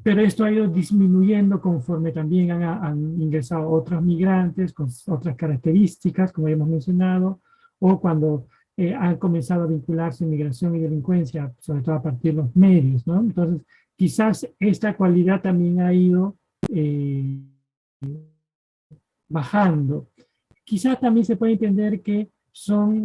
Pero esto ha ido disminuyendo conforme también han ingresado otros migrantes con otras características, como hemos mencionado, o cuando han comenzado a vincularse migración y delincuencia, sobre todo a partir de los medios, ¿no? Entonces, quizás esta cualidad también ha ido bajando. Quizás también se puede entender que son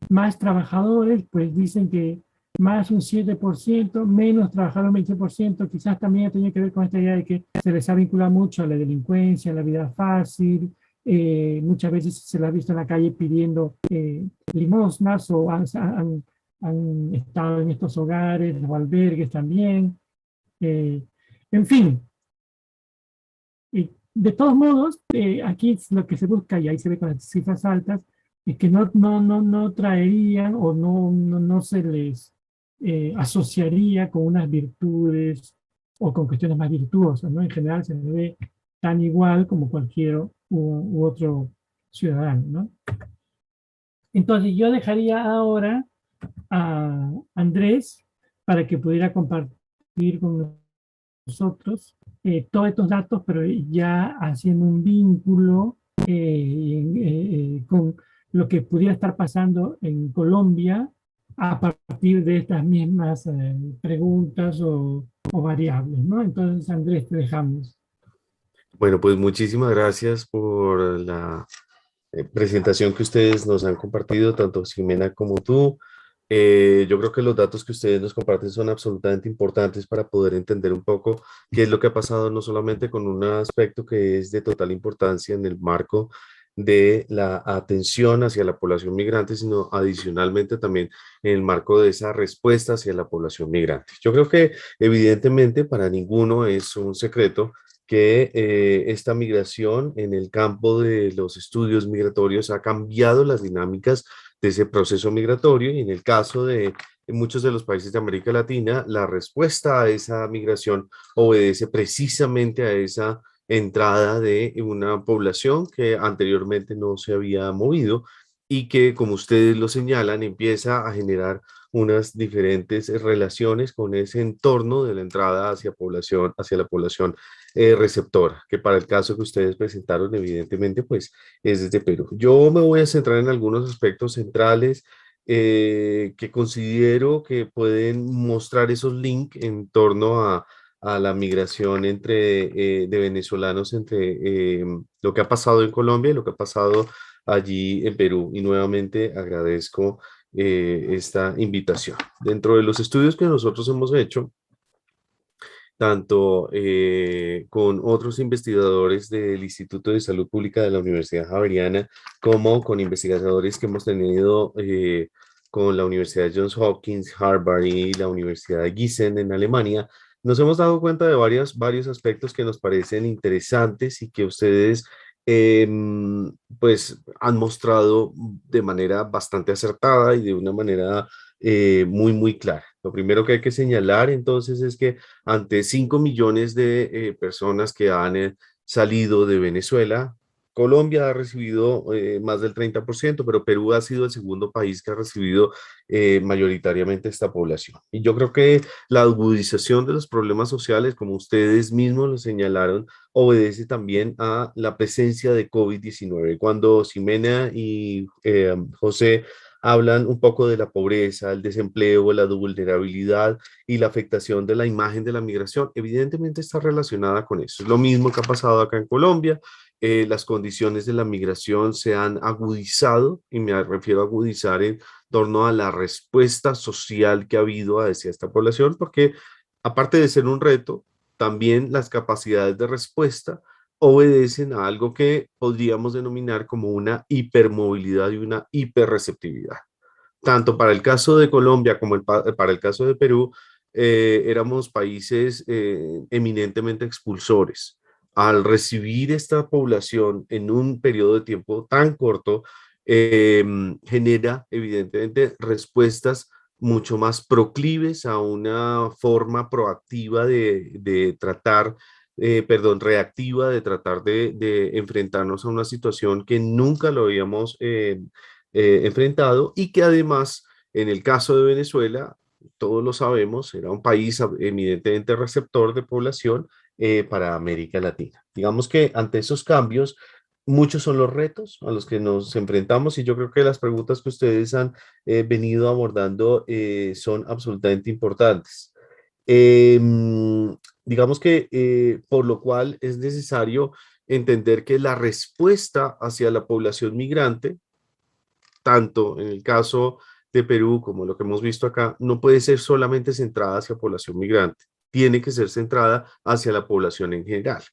más trabajadores, pues dicen que más un 7%, menos trabajadores un 20%, quizás también tiene que ver con esta idea de que se les ha vinculado mucho a la delincuencia, a la vida fácil, muchas veces se les ha visto en la calle pidiendo limosnas o han estado en estos hogares o albergues también. En fin, de todos modos, aquí lo que se busca, y ahí se ve con las cifras altas, es que no traerían o no se les asociaría con unas virtudes o con cuestiones más virtuosas, ¿no? En general se ve tan igual como cualquier u otro ciudadano, ¿no? Entonces yo dejaría ahora a Andrés para que pudiera compartir con nosotros todos estos datos, pero ya haciendo un vínculo con lo que pudiera estar pasando en Colombia a partir de estas mismas preguntas o variables, ¿no? Entonces, Andrés, te dejamos. Bueno, pues muchísimas gracias por la presentación que ustedes nos han compartido, tanto Ximena como tú. Yo creo que los datos que ustedes nos comparten son absolutamente importantes para poder entender un poco qué es lo que ha pasado, no solamente con un aspecto que es de total importancia en el marco de la atención hacia la población migrante, sino adicionalmente también en el marco de esa respuesta hacia la población migrante. Yo creo que evidentemente para ninguno es un secreto que esta migración en el campo de los estudios migratorios ha cambiado las dinámicas de ese proceso migratorio, y en el caso de muchos de los países de América Latina, la respuesta a esa migración obedece precisamente a esa entrada de una población que anteriormente no se había movido y que, como ustedes lo señalan, empieza a generar unas diferentes relaciones con ese entorno de la entrada hacia la población receptora, que para el caso que ustedes presentaron, evidentemente, pues es desde Perú. Yo me voy a centrar en algunos aspectos centrales que considero que pueden mostrar esos links en torno a la migración de venezolanos entre lo que ha pasado en Colombia y lo que ha pasado allí en Perú. Y nuevamente agradezco esta invitación. Dentro de los estudios que nosotros hemos hecho, tanto con otros investigadores del Instituto de Salud Pública de la Universidad Javeriana, como con investigadores que hemos tenido con la Universidad de Johns Hopkins, Harvard y la Universidad de Gießen en Alemania, nos hemos dado cuenta de varios aspectos que nos parecen interesantes y que ustedes pues han mostrado de manera bastante acertada y de una manera muy clara. Lo primero que hay que señalar entonces es que ante 5 millones de personas que han salido de Venezuela, Colombia ha recibido más del 30%, pero Perú ha sido el segundo país que ha recibido mayoritariamente esta población. Y yo creo que la agudización de los problemas sociales, como ustedes mismos lo señalaron, obedece también a la presencia de COVID-19. Cuando Ximena y José hablan un poco de la pobreza, el desempleo, la vulnerabilidad y la afectación de la imagen de la migración, evidentemente está relacionada con eso. Es lo mismo que ha pasado acá en Colombia. Las condiciones de la migración se han agudizado, y me refiero a agudizar en torno a la respuesta social que ha habido hacia esta población, porque aparte de ser un reto, también las capacidades de respuesta obedecen a algo que podríamos denominar como una hipermovilidad y una hiperreceptividad. Tanto para el caso de Colombia como para el caso de Perú, éramos países eminentemente expulsores. Al recibir esta población en un periodo de tiempo tan corto, genera evidentemente respuestas mucho más proclives a una forma proactiva de tratar, perdón, reactiva de tratar de enfrentarnos a una situación que nunca lo habíamos enfrentado, y que además, en el caso de Venezuela, todos lo sabemos, era un país evidentemente receptor de población para América Latina. Digamos que ante esos cambios, muchos son los retos a los que nos enfrentamos, y yo creo que las preguntas que ustedes han venido abordando son absolutamente importantes. Digamos que por lo cual es necesario entender que la respuesta hacia la población migrante, tanto en el caso de Perú como lo que hemos visto acá, no puede ser solamente centrada hacia población migrante, tiene que ser centrada hacia la población en general.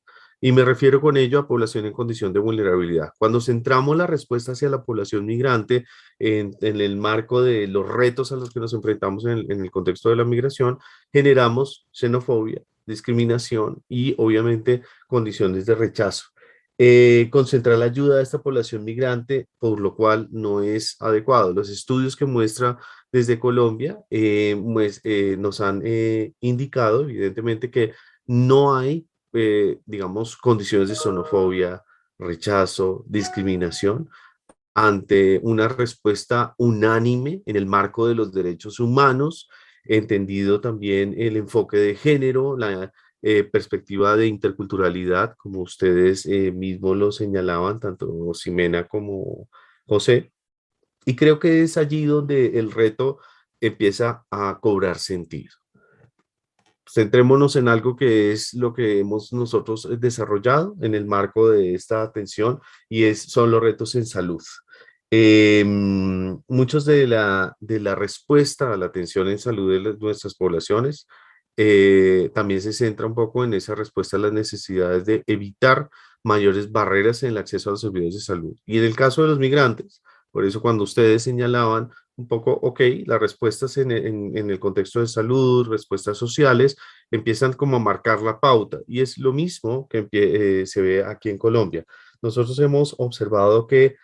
Y me refiero con ello a población en condición de vulnerabilidad. Cuando centramos la respuesta hacia la población migrante en el marco de los retos a los que nos enfrentamos en el contexto de la migración, generamos xenofobia, discriminación y obviamente condiciones de rechazo. Concentrar la ayuda a esta población migrante, por lo cual no es adecuado. Los estudios que muestra desde Colombia nos han indicado evidentemente que no hay, digamos, condiciones de xenofobia, rechazo, discriminación ante una respuesta unánime en el marco de los derechos humanos, entendido también el enfoque de género, la perspectiva de interculturalidad, como ustedes mismos lo señalaban, tanto Ximena como José. Y creo que es allí donde el reto empieza a cobrar sentido. Centrémonos en algo que es lo que hemos nosotros desarrollado en el marco de esta atención, y son los retos en salud. Muchos de la respuesta a la atención en salud de nuestras poblaciones también se centra un poco en esa respuesta a las necesidades de evitar mayores barreras en el acceso a los servicios de salud. Y en el caso de los migrantes, por eso cuando ustedes señalaban un poco, ok, las respuestas en el contexto de salud, respuestas sociales, empiezan como a marcar la pauta. Y es lo mismo que se ve aquí en Colombia. Nosotros hemos observado que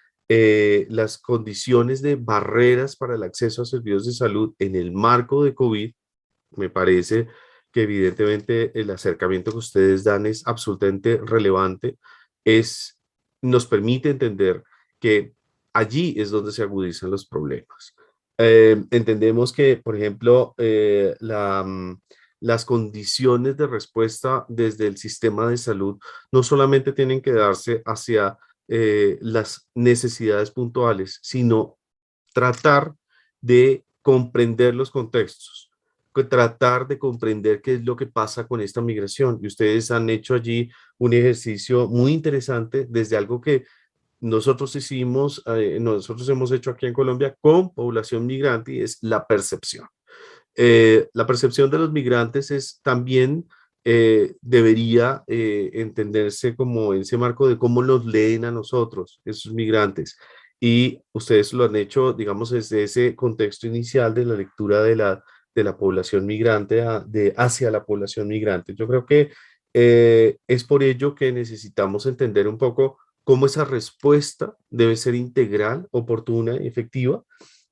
las condiciones de barreras para el acceso a servicios de salud en el marco de COVID, me parece que evidentemente el acercamiento que ustedes dan es absolutamente relevante, nos permite entender que allí es donde se agudizan los problemas. Entendemos que, por ejemplo, las condiciones de respuesta desde el sistema de salud no solamente tienen que darse hacia las necesidades puntuales, sino tratar de comprender los contextos, tratar de comprender qué es lo que pasa con esta migración. Y ustedes han hecho allí un ejercicio muy interesante desde algo que nosotros hemos hecho aquí en Colombia con población migrante y es la percepción. La percepción de los migrantes es también, debería entenderse como en ese marco de cómo nos leen a nosotros, esos migrantes. Y ustedes lo han hecho, digamos, desde ese contexto inicial de la lectura de la población migrante hacia la población migrante. Yo creo que es por ello que necesitamos entender un poco cómo esa respuesta debe ser integral, oportuna y efectiva.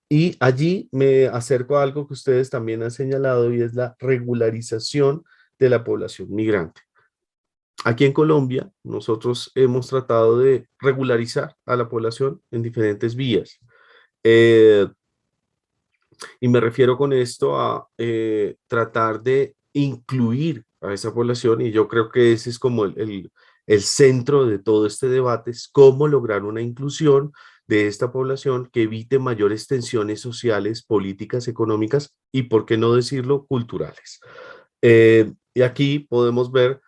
Y allí me acerco a algo que ustedes también han señalado y es la regularización de la población migrante. Aquí en Colombia, nosotros hemos tratado de regularizar a la población en diferentes vías. Eh, y me refiero con esto a tratar de incluir a esa población, y yo creo que ese es como el centro de todo este debate, es cómo lograr una inclusión de esta población que evite mayores tensiones sociales, políticas, económicas y, por qué no decirlo, culturales. Y aquí podemos ver,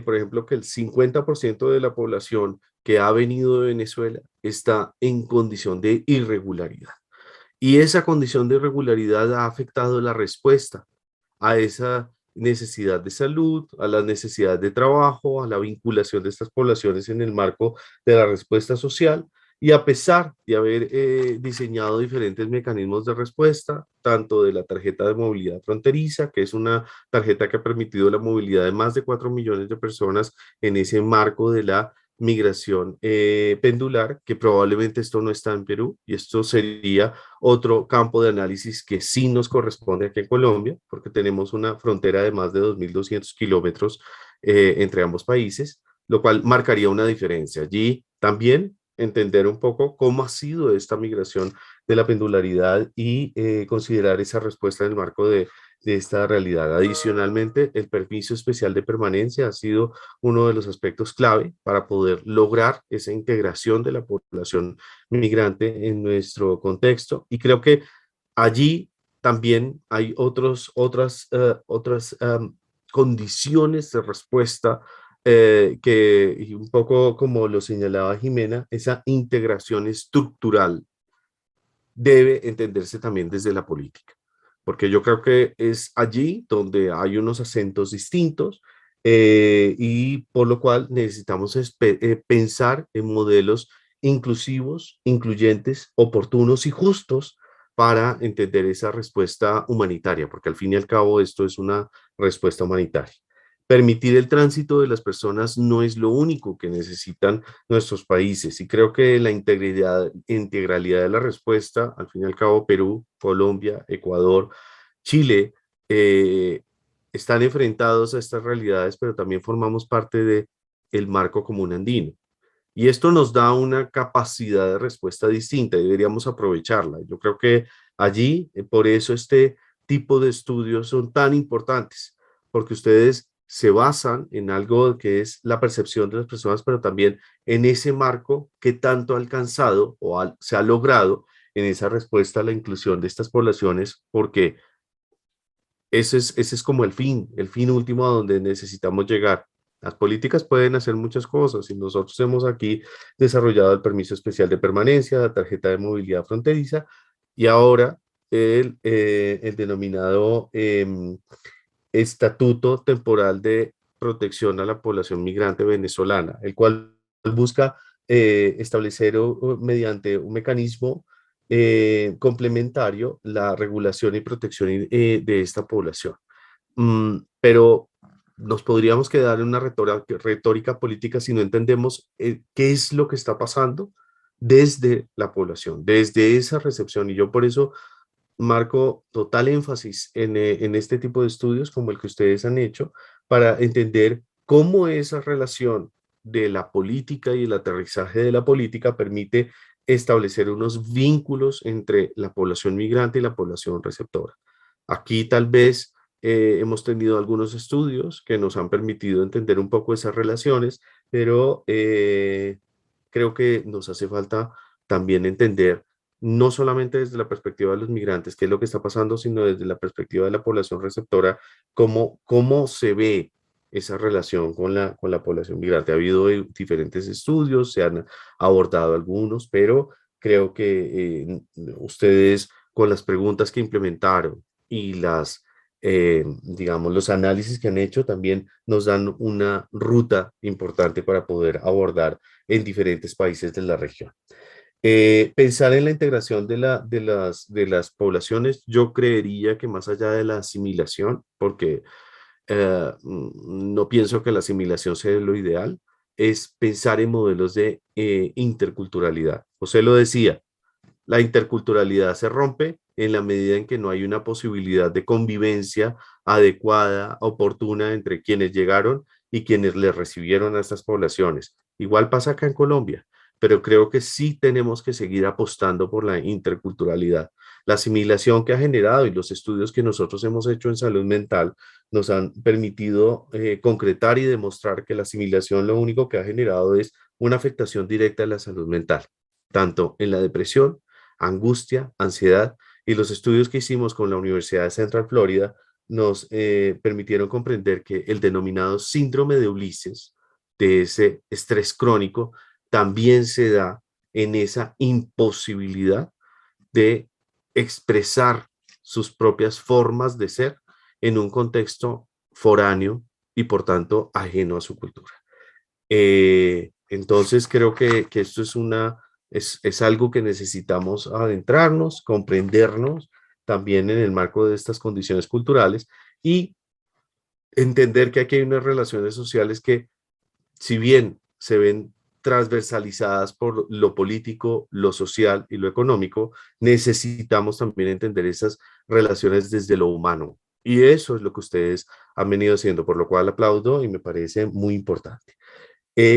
por ejemplo, que el 50% de la población que ha venido de Venezuela está en condición de irregularidad. Y esa condición de irregularidad ha afectado la respuesta a esa necesidad de salud, a las necesidades de trabajo, a la vinculación de estas poblaciones en el marco de la respuesta social. Y a pesar de haber diseñado diferentes mecanismos de respuesta, tanto de la tarjeta de movilidad fronteriza, que es una tarjeta que ha permitido la movilidad de más de 4 millones de personas en ese marco de la migración pendular, que probablemente esto no está en Perú, y esto sería otro campo de análisis que sí nos corresponde aquí en Colombia, porque tenemos una frontera de más de 2.200 kilómetros entre ambos países, lo cual marcaría una diferencia. Allí también entender un poco cómo ha sido esta migración de la pendularidad y considerar esa respuesta en el marco de esta realidad. Adicionalmente, el permiso especial de permanencia ha sido uno de los aspectos clave para poder lograr esa integración de la población migrante en nuestro contexto. Y creo que allí también hay otras condiciones de respuesta y un poco como lo señalaba Jimena, esa integración estructural debe entenderse también desde la política, porque yo creo que es allí donde hay unos acentos distintos y por lo cual necesitamos pensar en modelos inclusivos, incluyentes, oportunos y justos para entender esa respuesta humanitaria, porque al fin y al cabo esto es una respuesta humanitaria. Permitir el tránsito de las personas no es lo único que necesitan nuestros países, y creo que la integralidad de la respuesta, al fin y al cabo, Perú, Colombia, Ecuador, Chile, eh, están enfrentados a estas realidades, pero también formamos parte del marco común andino. Y esto nos da una capacidad de respuesta distinta y deberíamos aprovecharla. Yo creo que allí, por eso este tipo de estudios son tan importantes, porque ustedes se basan en algo que es la percepción de las personas, pero también en ese marco que tanto ha alcanzado o se ha logrado en esa respuesta a la inclusión de estas poblaciones, porque ese es como el fin último a donde necesitamos llegar. Las políticas pueden hacer muchas cosas y nosotros hemos aquí desarrollado el permiso especial de permanencia, la tarjeta de movilidad fronteriza y ahora el denominado Estatuto Temporal de Protección a la Población Migrante Venezolana, el cual busca establecer mediante un mecanismo complementario la regulación y protección de esta población. Pero nos podríamos quedar en una retórica política si no entendemos qué es lo que está pasando desde la población, desde esa recepción. Y yo por eso marco total énfasis en este tipo de estudios como el que ustedes han hecho para entender cómo esa relación de la política y el aterrizaje de la política permite establecer unos vínculos entre la población migrante y la población receptora. Aquí tal vez hemos tenido algunos estudios que nos han permitido entender un poco esas relaciones, pero creo que nos hace falta también entender no solamente desde la perspectiva de los migrantes, qué es lo que está pasando, sino desde la perspectiva de la población receptora, cómo se ve esa relación con la población migrante. Ha habido diferentes estudios, se han abordado algunos, pero creo que ustedes con las preguntas que implementaron y digamos, los análisis que han hecho también nos dan una ruta importante para poder abordar en diferentes países de la región. Pensar en la integración de las poblaciones, yo creería que más allá de la asimilación, porque no pienso que la asimilación sea lo ideal, es pensar en modelos de interculturalidad. José lo decía, la interculturalidad se rompe en la medida en que no hay una posibilidad de convivencia adecuada, oportuna entre quienes llegaron y quienes les recibieron a estas poblaciones. Igual pasa acá en Colombia, pero creo que sí tenemos que seguir apostando por la interculturalidad. La asimilación que ha generado y los estudios que nosotros hemos hecho en salud mental nos han permitido concretar y demostrar que la asimilación lo único que ha generado es una afectación directa a la salud mental, tanto en la depresión, angustia, ansiedad, y los estudios que hicimos con la Universidad de Central Florida nos permitieron comprender que el denominado síndrome de Ulises, de ese estrés crónico, también se da en esa imposibilidad de expresar sus propias formas de ser en un contexto foráneo y por tanto ajeno a su cultura. Entonces creo que esto es algo que necesitamos adentrarnos, comprendernos también en el marco de estas condiciones culturales y entender que aquí hay unas relaciones sociales que, si bien se ven transversalizadas por lo político, lo social y lo económico, necesitamos también entender esas relaciones desde lo humano. Y eso es lo que ustedes han venido haciendo, por lo cual aplaudo y me parece muy importante.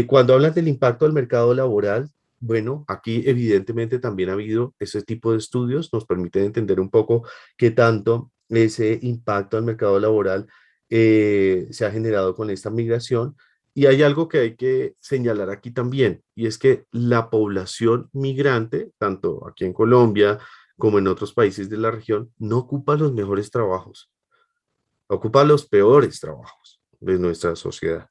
Cuando hablan del impacto del mercado laboral, bueno, aquí evidentemente también ha habido ese tipo de estudios, nos permiten entender un poco qué tanto ese impacto al mercado laboral se ha generado con esta migración. Y hay algo que hay que señalar aquí también, y es que la población migrante, tanto aquí en Colombia como en otros países de la región, no ocupa los mejores trabajos, ocupa los peores trabajos de nuestra sociedad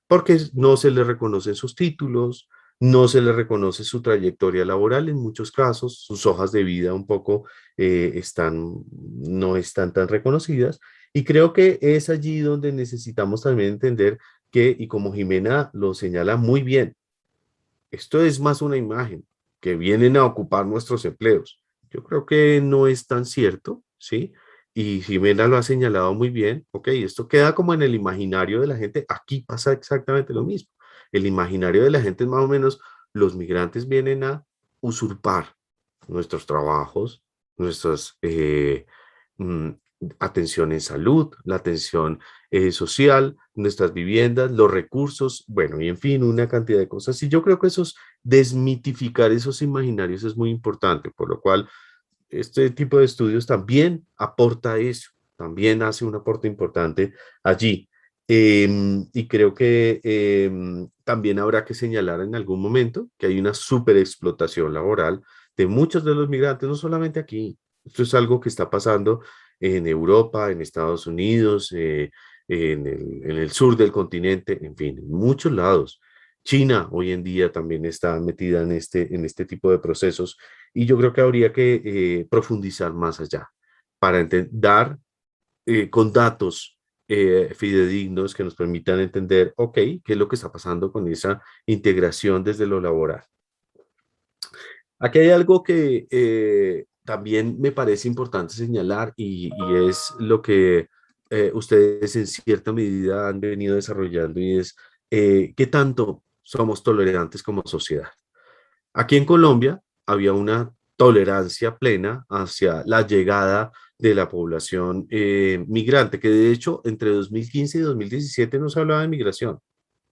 porque no se le reconocen sus títulos, no se le reconoce su trayectoria laboral, en muchos casos sus hojas de vida un poco no están tan reconocidas, y creo que es allí donde necesitamos también entender que, y como Jimena lo señala muy bien, esto es más una imagen, que vienen a ocupar nuestros empleos. Yo creo que no es tan cierto, ¿sí? Y Jimena lo ha señalado muy bien, ok, esto queda como en el imaginario de la gente, aquí pasa exactamente lo mismo. El imaginario de la gente es más o menos, los migrantes vienen a usurpar nuestros trabajos, nuestras mm, atención en salud, la atención social, nuestras viviendas, los recursos, bueno, y en fin, una cantidad de cosas. Y yo creo que desmitificar esos imaginarios es muy importante, por lo cual este tipo de estudios también aporta eso, también hace un aporte importante allí. Y creo que también habrá que señalar en algún momento que hay una superexplotación laboral de muchos de los migrantes, no solamente aquí. Esto es algo que está pasando en Europa, en Estados Unidos, en el sur del continente, en fin, en muchos lados. China hoy en día también está metida en este tipo de procesos y yo creo que habría que profundizar más allá para dar con datos fidedignos que nos permitan entender, ok, qué es lo que está pasando con esa integración desde lo laboral. Aquí hay algo que también me parece importante señalar y es lo que ustedes en cierta medida han venido desarrollando y es qué tanto somos tolerantes como sociedad. Aquí en Colombia había una tolerancia plena hacia la llegada de la población migrante, que de hecho entre 2015 y 2017 no se hablaba de migración.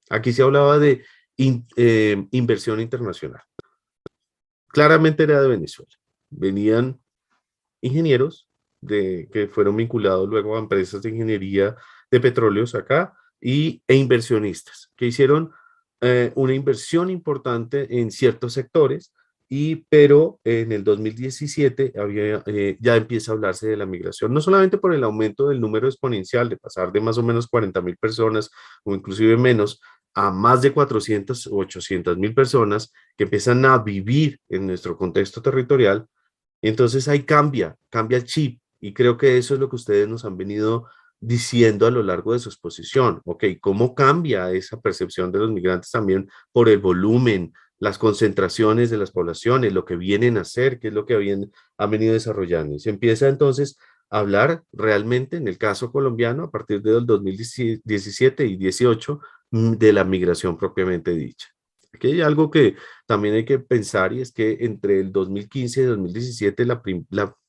Aquí se hablaba de inversión internacional. Claramente era de Venezuela. Venían ingenieros que fueron vinculados luego a empresas de ingeniería de petróleos acá e inversionistas que hicieron una inversión importante en ciertos sectores, pero en el 2017 ya empieza a hablarse de la migración, no solamente por el aumento del número exponencial de pasar de más o menos 40.000 personas o inclusive menos a más de 400 o 800.000 personas que empiezan a vivir en nuestro contexto territorial. Entonces ahí cambia el chip y creo que eso es lo que ustedes nos han venido diciendo a lo largo de su exposición. Ok, ¿cómo cambia esa percepción de los migrantes también por el volumen, las concentraciones de las poblaciones, lo que vienen a hacer, qué es lo que han venido desarrollando? Y se empieza entonces a hablar realmente, en el caso colombiano, a partir del 2017 y 18, de la migración propiamente dicha. Aquí hay algo que también hay que pensar y es que entre el 2015 y 2017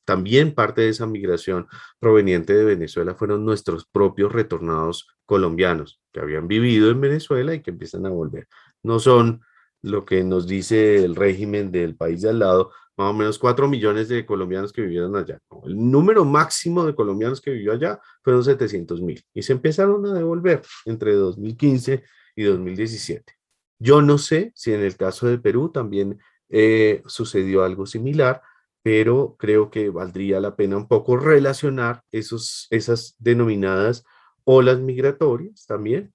también parte de esa migración proveniente de Venezuela fueron nuestros propios retornados colombianos que habían vivido en Venezuela y que empiezan a volver. No son lo que nos dice el régimen del país de al lado, más o menos 4 millones de colombianos que vivieron allá. No, el número máximo de colombianos que vivió allá fueron 700.000 y se empezaron a devolver entre 2015 y 2017. Yo no sé si en el caso de Perú también sucedió algo similar, pero creo que valdría la pena un poco relacionar esas denominadas olas migratorias también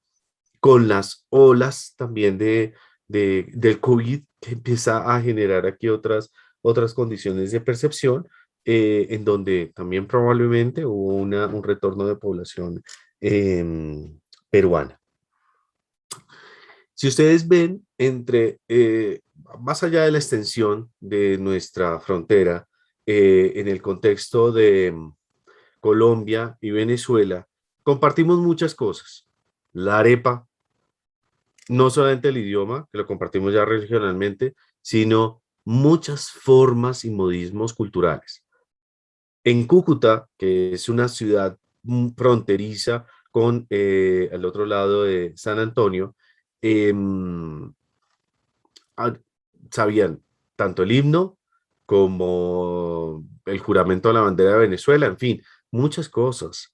con las olas también del COVID que empieza a generar aquí otras condiciones de percepción, en donde también probablemente hubo un retorno de población peruana. Si ustedes ven más allá de la extensión de nuestra frontera, en el contexto de Colombia y Venezuela, compartimos muchas cosas. La arepa, no solamente el idioma, que lo compartimos ya regionalmente, sino muchas formas y modismos culturales. En Cúcuta, que es una ciudad fronteriza con el otro lado de San Antonio, em, sabían tanto el himno como el juramento a la bandera de Venezuela, en fin, muchas cosas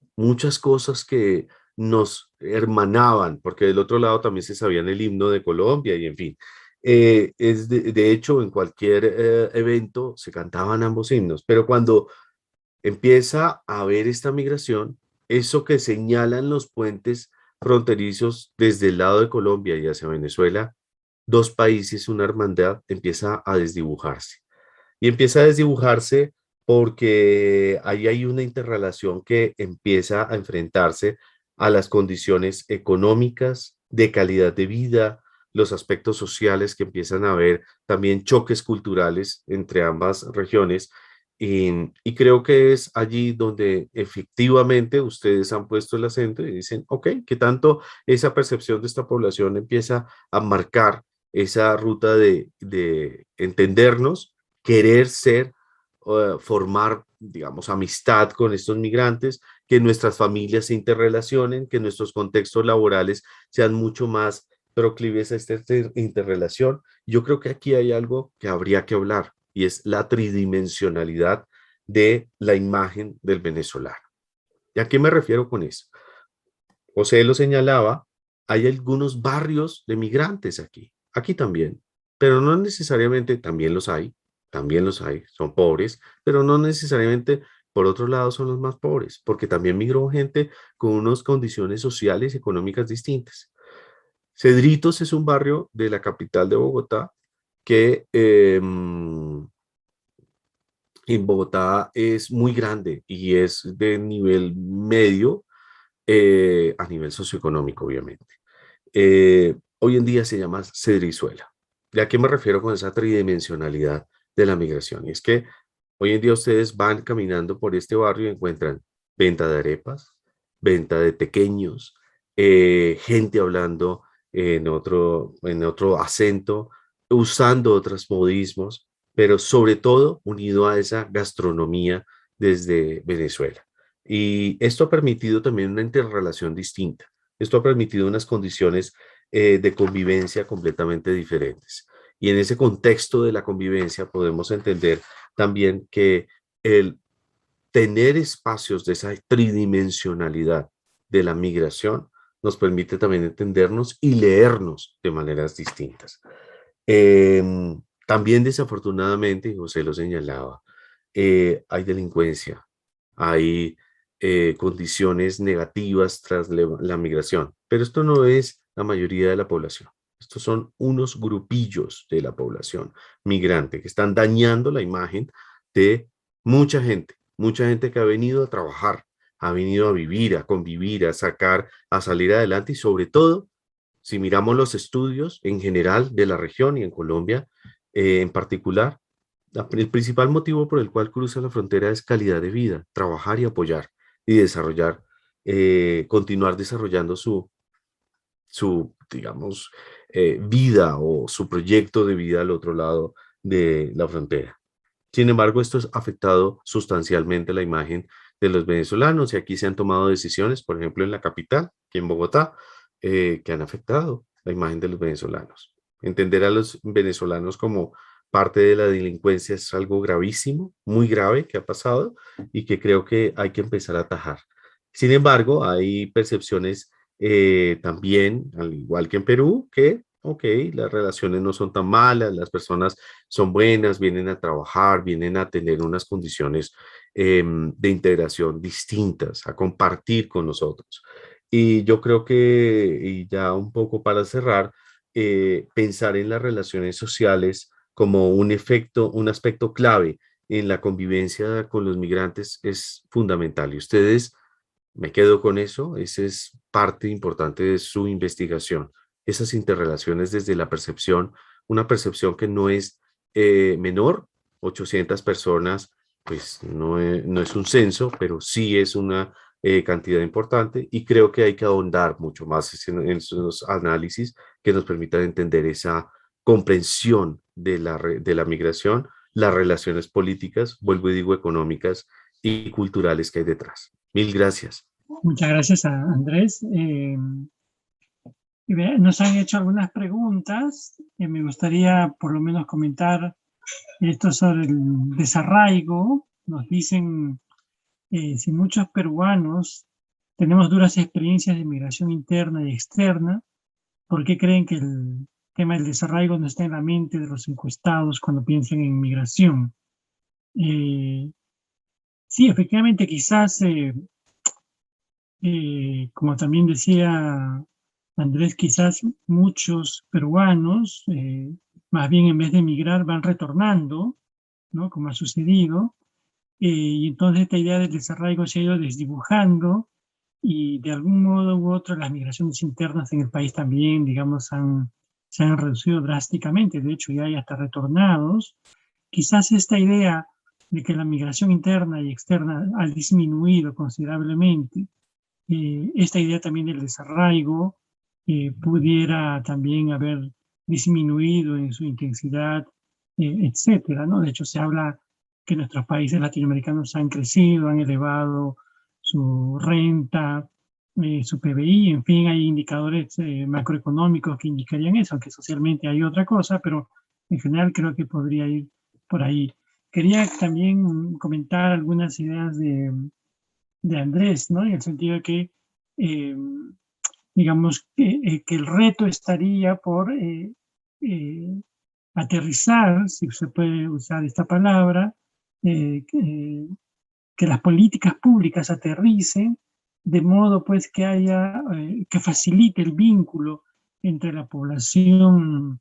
que nos hermanaban, porque del otro lado también se sabían el himno de Colombia y en fin. De hecho, en cualquier evento se cantaban ambos himnos, pero cuando empieza a haber esta migración, eso que señalan los puentes fronterizos desde el lado de Colombia y hacia Venezuela, dos países, una hermandad, empieza a desdibujarse. Y empieza a desdibujarse porque ahí hay una interrelación que empieza a enfrentarse a las condiciones económicas, de calidad de vida, los aspectos sociales que empiezan a haber, también choques culturales entre ambas regiones. Y creo que es allí donde efectivamente ustedes han puesto el acento y dicen, ok, ¿qué tanto esa percepción de esta población empieza a marcar esa ruta de entendernos, querer ser, formar, digamos, amistad con estos migrantes, que nuestras familias se interrelacionen, que nuestros contextos laborales sean mucho más proclives a esta interrelación? Yo creo que aquí hay algo que habría que hablar y es la tridimensionalidad de la imagen del venezolano. ¿Y a qué me refiero con eso? José lo señalaba, hay algunos barrios de migrantes aquí también, pero no necesariamente, también los hay, son pobres, pero no necesariamente por otro lado son los más pobres, porque también migró gente con unas condiciones sociales y económicas distintas. Cedritos es un barrio de la capital de Bogotá que en Bogotá es muy grande y es de nivel medio, a nivel socioeconómico, obviamente. Hoy en día se llama Cedrizuela. ¿Y a qué me refiero con esa tridimensionalidad de la migración? Y es que hoy en día ustedes van caminando por este barrio y encuentran venta de arepas, venta de pequeños, gente hablando en otro acento, usando otros modismos, pero sobre todo unido a esa gastronomía desde Venezuela. Y esto ha permitido también una interrelación distinta. Esto ha permitido unas condiciones de convivencia completamente diferentes. Y en ese contexto de la convivencia podemos entender también que el tener espacios de esa tridimensionalidad de la migración nos permite también entendernos y leernos de maneras distintas. Eh, También desafortunadamente, y José lo señalaba, hay delincuencia, hay condiciones negativas tras la migración, pero esto no es la mayoría de la población. Estos son unos grupillos de la población migrante que están dañando la imagen de mucha gente que ha venido a trabajar, ha venido a vivir, a convivir, a sacar, a salir adelante y sobre todo, si miramos los estudios en general de la región y en Colombia en particular, el principal motivo por el cual cruza la frontera es calidad de vida, trabajar y apoyar y desarrollar, continuar desarrollando digamos, vida o su proyecto de vida al otro lado de la frontera. Sin embargo, esto ha afectado sustancialmente la imagen de los venezolanos y aquí se han tomado decisiones, por ejemplo, en la capital, aquí en Bogotá, que han afectado la imagen de los venezolanos. Entender a los venezolanos como parte de la delincuencia es algo gravísimo, muy grave que ha pasado y que creo que hay que empezar a atajar. Sin embargo, hay percepciones también, al igual que en Perú, que, ok, las relaciones no son tan malas, las personas son buenas, vienen a trabajar, vienen a tener unas condiciones de integración distintas, a compartir con nosotros. Y yo creo que, y ya un poco para cerrar, pensar en las relaciones sociales como un efecto, un aspecto clave en la convivencia con los migrantes es fundamental. Y ustedes, me quedo con eso, esa es parte importante de su investigación, esas interrelaciones desde la percepción, una percepción que no es menor, 800 personas, pues no es un censo, pero sí es una cantidad importante y creo que hay que ahondar mucho más en esos análisis que nos permitan entender esa comprensión de la migración, las relaciones políticas, vuelvo y digo económicas y culturales que hay detrás. Mil gracias. Muchas gracias a Andrés. Nos han hecho algunas preguntas. Me gustaría por lo menos comentar esto sobre el desarraigo. Nos dicen si muchos peruanos tenemos duras experiencias de migración interna y externa, ¿por qué creen que el tema del desarraigo no está en la mente de los encuestados cuando piensan en migración? Sí, efectivamente, quizás, como también decía Andrés, quizás muchos peruanos, más bien en vez de emigrar, van retornando, ¿no? Como ha sucedido. Y entonces esta idea del desarraigo se ha ido desdibujando y de algún modo u otro las migraciones internas en el país también, digamos, se han reducido drásticamente. De hecho, ya hay hasta retornados. Quizás esta idea de que la migración interna y externa ha disminuido considerablemente, esta idea también del desarraigo pudiera también haber disminuido en su intensidad, etcétera, ¿no? De hecho, se habla que nuestros países latinoamericanos han crecido, han elevado su renta, su PBI, en fin, hay indicadores macroeconómicos que indicarían eso, aunque socialmente hay otra cosa, pero en general creo que podría ir por ahí. Quería también comentar algunas ideas de Andrés, ¿no? En el sentido de que, digamos, que el reto estaría por aterrizar, si se puede usar esta palabra, que las políticas públicas aterricen de modo pues que haya, que facilite el vínculo entre la población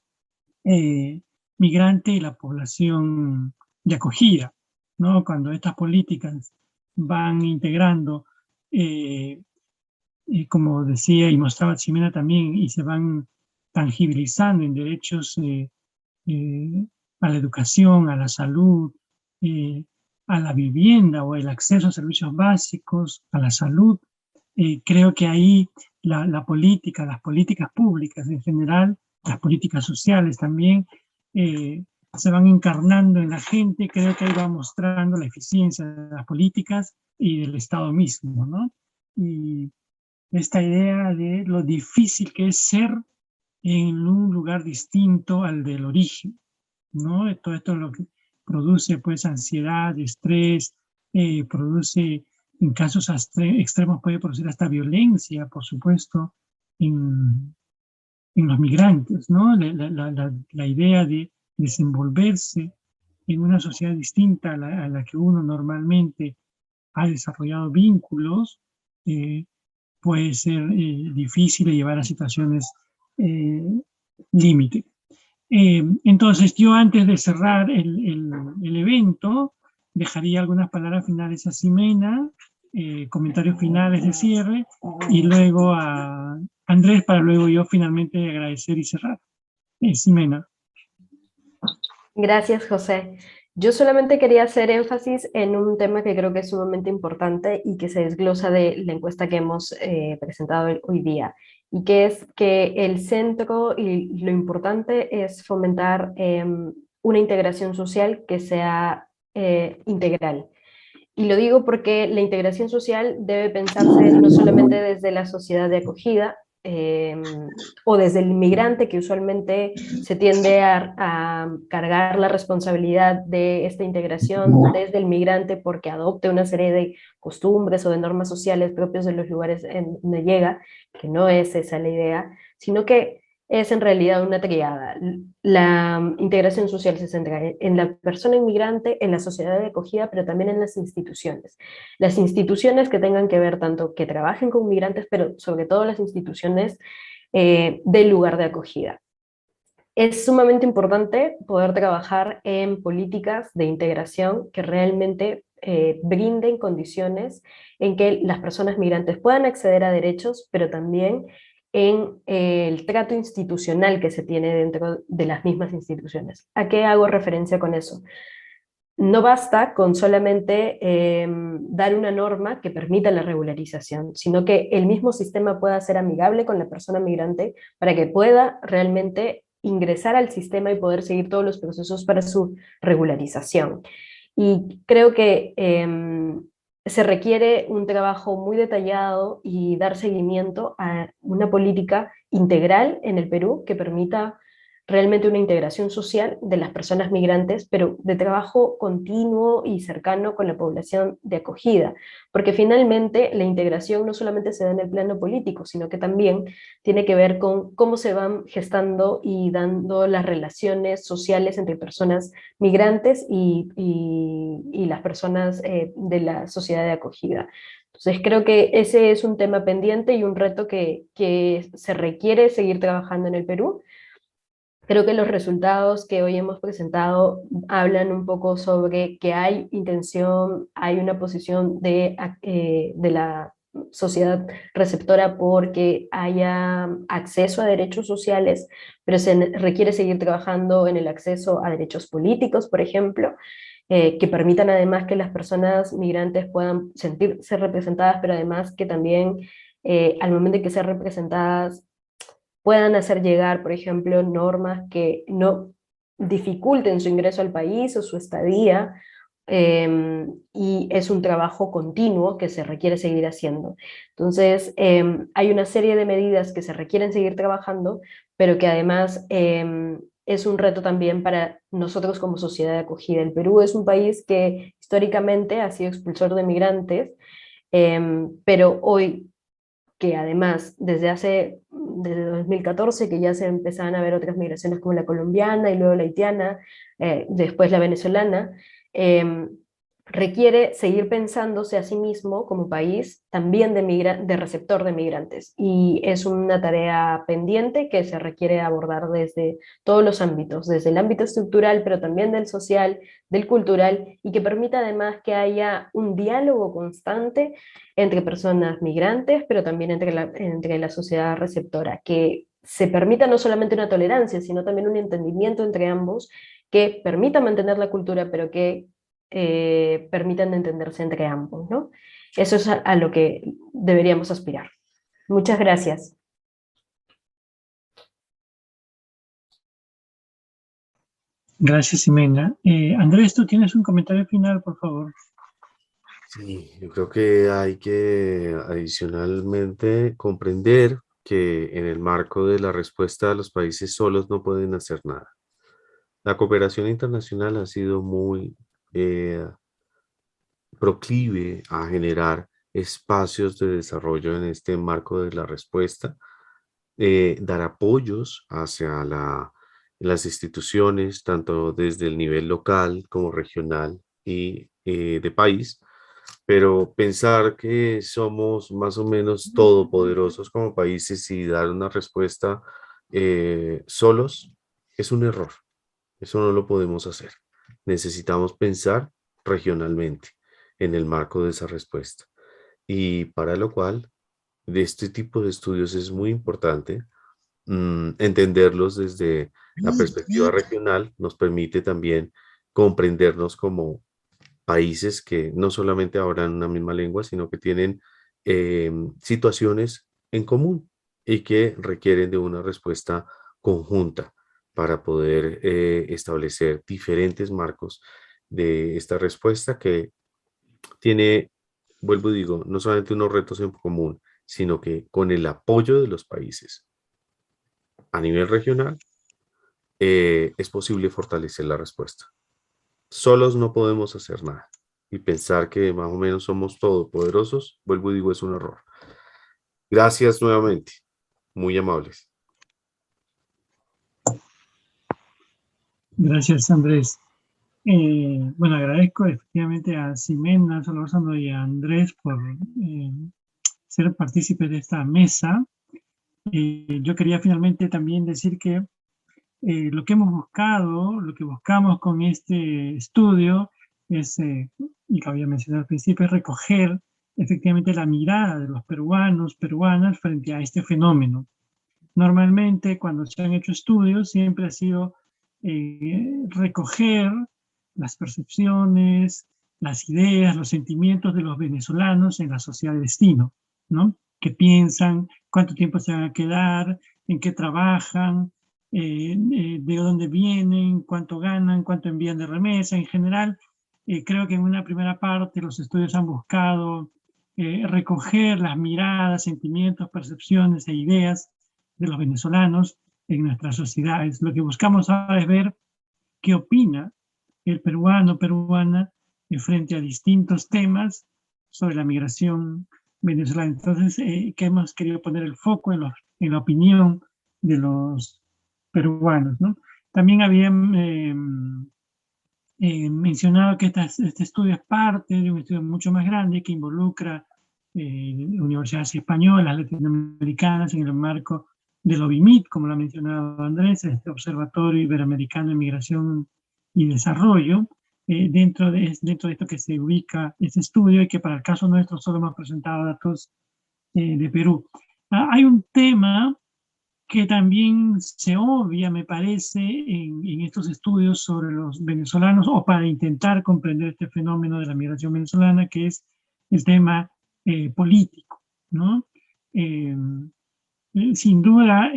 migrante y la población de acogida, ¿no? Cuando estas políticas van integrando como decía y mostraba Ximena también, y se van tangibilizando en derechos a la educación, a la salud, a la vivienda o el acceso a servicios básicos, a la salud. Creo que ahí la política, las políticas públicas en general, las políticas sociales también, se van encarnando en la gente. Creo que ahí va mostrando la eficiencia de las políticas y del Estado mismo, ¿no? Y esta idea de lo difícil que es ser en un lugar distinto al del origen, ¿no? Todo esto es lo que produce pues ansiedad, estrés, produce, en casos extremos puede producir hasta violencia, por supuesto, en los migrantes, ¿no? La idea de desenvolverse en una sociedad distinta a la que uno normalmente ha desarrollado vínculos, puede ser difícil de llevar a situaciones límite. Entonces, yo antes de cerrar el evento, dejaría algunas palabras finales a Ximena, comentarios finales de cierre, y luego a Andrés, para luego yo finalmente agradecer y cerrar. Ximena. Gracias, José. Yo solamente quería hacer énfasis en un tema que creo que es sumamente importante y que se desglosa de la encuesta que hemos presentado hoy día, y que es que el centro y lo importante es fomentar una integración social que sea integral. Y lo digo porque la integración social debe pensarse no solamente desde la sociedad de acogida, o desde el inmigrante, que usualmente se tiende a cargar la responsabilidad de esta integración desde el migrante porque adopte una serie de costumbres o de normas sociales propios de los lugares en donde llega, que no es esa la idea, sino que es en realidad una triada. La integración social se centra en la persona inmigrante, en la sociedad de acogida, pero también en las instituciones. Las instituciones que tengan que ver tanto que trabajen con migrantes, pero sobre todo las instituciones del lugar de acogida. Es sumamente importante poder trabajar en políticas de integración que realmente brinden condiciones en que las personas migrantes puedan acceder a derechos, pero también en el trato institucional que se tiene dentro de las mismas instituciones. ¿A qué hago referencia con eso? No basta con solamente dar una norma que permita la regularización, sino que el mismo sistema pueda ser amigable con la persona migrante para que pueda realmente ingresar al sistema y poder seguir todos los procesos para su regularización. Y creo que se requiere un trabajo muy detallado y dar seguimiento a una política integral en el Perú que permita realmente una integración social de las personas migrantes, pero de trabajo continuo y cercano con la población de acogida, porque finalmente la integración no solamente se da en el plano político, sino que también tiene que ver con cómo se van gestando y dando las relaciones sociales entre personas migrantes y las personas de la sociedad de acogida. Entonces creo que ese es un tema pendiente y un reto que se requiere seguir trabajando en el Perú. Creo que los resultados que hoy hemos presentado hablan un poco sobre que hay intención, hay una posición de la sociedad receptora porque haya acceso a derechos sociales, pero se requiere seguir trabajando en el acceso a derechos políticos, por ejemplo, que permitan además que las personas migrantes puedan sentirse representadas, pero además que también al momento de que sean representadas puedan hacer llegar, por ejemplo, normas que no dificulten su ingreso al país o su estadía, y es un trabajo continuo que se requiere seguir haciendo. Entonces, hay una serie de medidas que se requieren seguir trabajando, pero que además es un reto también para nosotros como sociedad de acogida. El Perú es un país que históricamente ha sido expulsor de migrantes, pero hoy que además desde 2014, que ya se empezaban a ver otras migraciones como la colombiana y luego la haitiana, después la venezolana, requiere seguir pensándose a sí mismo como país también de receptor de migrantes. Y es una tarea pendiente que se requiere abordar desde todos los ámbitos, desde el ámbito estructural, pero también del social, del cultural, y que permita además que haya un diálogo constante entre personas migrantes, pero también entre la sociedad receptora, que se permita no solamente una tolerancia, sino también un entendimiento entre ambos que permita mantener la cultura, pero que permitan entenderse entre ambos, ¿no? Eso es a lo que deberíamos aspirar. Muchas gracias. Gracias, Ximena. Andrés, tú tienes un comentario final, por favor. Sí, yo creo que hay que adicionalmente comprender que en el marco de la respuesta, los países solos no pueden hacer nada. La cooperación internacional ha sido muy eh, proclive a generar espacios de desarrollo en este marco de la respuesta, dar apoyos hacia las instituciones, tanto desde el nivel local como regional y de país, pero pensar que somos más o menos todopoderosos como países y dar una respuesta solos es un error. Eso no lo podemos hacer. Necesitamos pensar regionalmente en el marco de esa respuesta. Y para lo cual, de este tipo de estudios es muy importante entenderlos desde la perspectiva regional, nos permite también comprendernos como países que no solamente hablan una misma lengua, sino que tienen situaciones en común y que requieren de una respuesta conjunta para poder establecer diferentes marcos de esta respuesta que tiene, vuelvo y digo, no solamente unos retos en común, sino que con el apoyo de los países a nivel regional es posible fortalecer la respuesta. Solos no podemos hacer nada. Y pensar que más o menos somos todopoderosos, vuelvo y digo, es un error. Gracias nuevamente. Muy amables. Gracias, Andrés. Bueno, agradezco efectivamente a Ximena Solórzano y a Andrés por ser partícipes de esta mesa. Yo quería finalmente también decir que lo que hemos buscado, lo que buscamos con este estudio es, y que había mencionado al principio, es recoger efectivamente la mirada de los peruanos, peruanas frente a este fenómeno. Normalmente cuando se han hecho estudios siempre ha sido recoger las percepciones, las ideas, los sentimientos de los venezolanos en la sociedad de destino, ¿no? ¿Qué piensan? ¿Cuánto tiempo se van a quedar? ¿En qué trabajan? ¿De dónde vienen? ¿Cuánto ganan? ¿Cuánto envían de remesa? En general, creo que en una primera parte los estudios han buscado recoger las miradas, sentimientos, percepciones e ideas de los venezolanos en nuestras sociedades. Lo que buscamos ahora es ver qué opina el peruano o peruana frente a distintos temas sobre la migración venezolana. Entonces, que hemos querido poner el foco en la opinión de los peruanos, ¿no? También habían mencionado que este estudio es parte de un estudio mucho más grande que involucra universidades españolas, latinoamericanas, en el marco del OBIMIT, como lo ha mencionado Andrés, este Observatorio Iberoamericano de Migración y Desarrollo, dentro de esto que se ubica este estudio y que para el caso nuestro solo hemos presentado datos de Perú. Hay un tema que también se obvia, me parece, en estos estudios sobre los venezolanos o para intentar comprender este fenómeno de la migración venezolana, que es el tema político, ¿no? Sin duda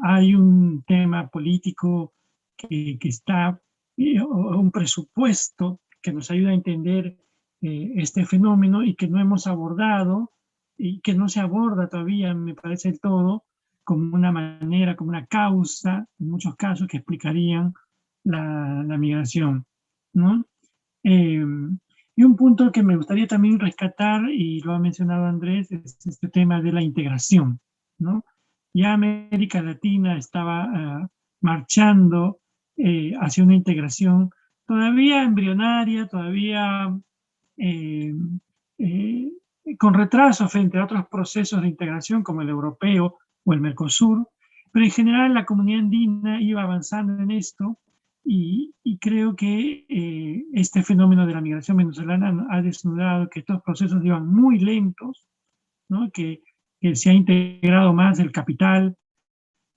hay un tema político que está, un presupuesto que nos ayuda a entender este fenómeno y que no hemos abordado y que no se aborda todavía, me parece del todo, como una manera, como una causa, en muchos casos, que explicarían la migración, ¿no? Y un punto que me gustaría también rescatar, y lo ha mencionado Andrés, es este tema de la integración, ¿no? Ya América Latina estaba marchando hacia una integración todavía embrionaria, todavía con retraso frente a otros procesos de integración como el europeo o el Mercosur, pero en general la comunidad andina iba avanzando en esto y creo que este fenómeno de la migración venezolana ha desnudado que estos procesos iban muy lentos, ¿no? Que se ha integrado más el capital,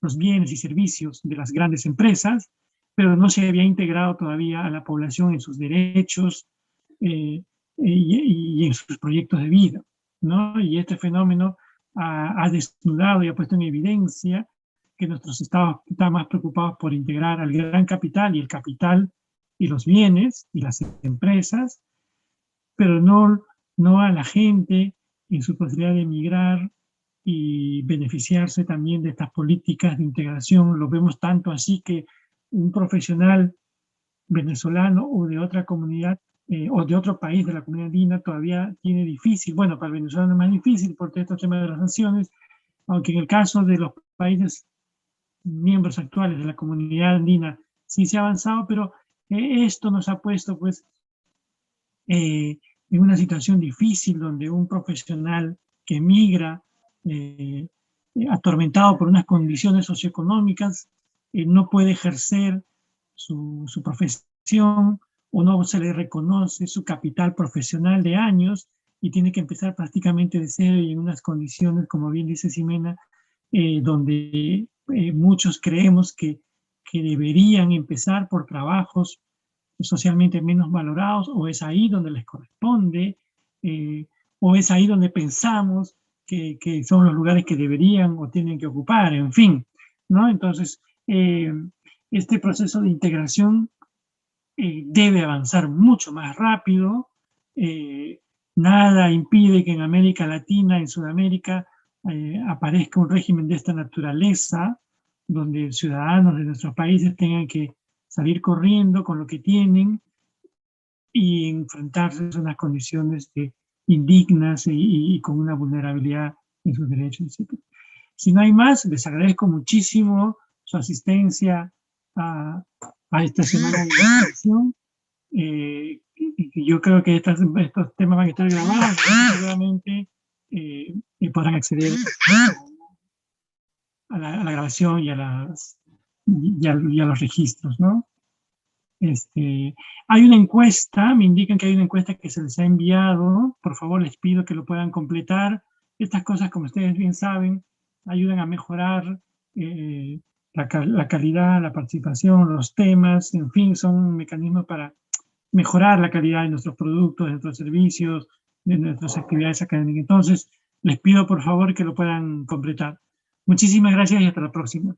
los bienes y servicios de las grandes empresas, pero no se había integrado todavía a la población en sus derechos y en sus proyectos de vida, ¿no? Y este fenómeno ha desnudado y ha puesto en evidencia que nuestros estados están más preocupados por integrar al gran capital y los bienes y las empresas, pero no a la gente en su posibilidad de emigrar y beneficiarse también de estas políticas de integración. Lo vemos tanto así que un profesional venezolano o de otra comunidad o de otro país de la comunidad andina todavía tiene difícil, bueno, para el venezolano es más difícil por estos temas de las sanciones, aunque en el caso de los países miembros actuales de la comunidad andina sí se ha avanzado, pero esto nos ha puesto pues en una situación difícil donde un profesional que migra atormentado por unas condiciones socioeconómicas no puede ejercer su profesión o no se le reconoce su capital profesional de años y tiene que empezar prácticamente de cero y en unas condiciones, como bien dice Ximena, donde muchos creemos que deberían empezar por trabajos socialmente menos valorados, o es ahí donde les corresponde, o es ahí donde pensamos que son los lugares que deberían o tienen que ocupar, en fin, ¿no? Entonces, este proceso de integración debe avanzar mucho más rápido. Nada impide que en América Latina, en Sudamérica, aparezca un régimen de esta naturaleza, donde ciudadanos de nuestros países tengan que salir corriendo con lo que tienen y enfrentarse a unas condiciones indignas y con una vulnerabilidad en sus derechos, etc. Si no hay más, les agradezco muchísimo su asistencia a esta semana de investigación. Yo creo que estos temas van a estar grabados y seguramente podrán acceder a la grabación y a los registros, ¿no? Hay una encuesta, me indican que hay una encuesta que se les ha enviado, por favor les pido que lo puedan completar. Estas cosas, como ustedes bien saben, ayudan a mejorar la calidad, la participación, los temas, en fin, son un mecanismo para mejorar la calidad de nuestros productos, de nuestros servicios, de nuestras actividades académicas. Entonces, les pido por favor que lo puedan completar. Muchísimas gracias y hasta la próxima.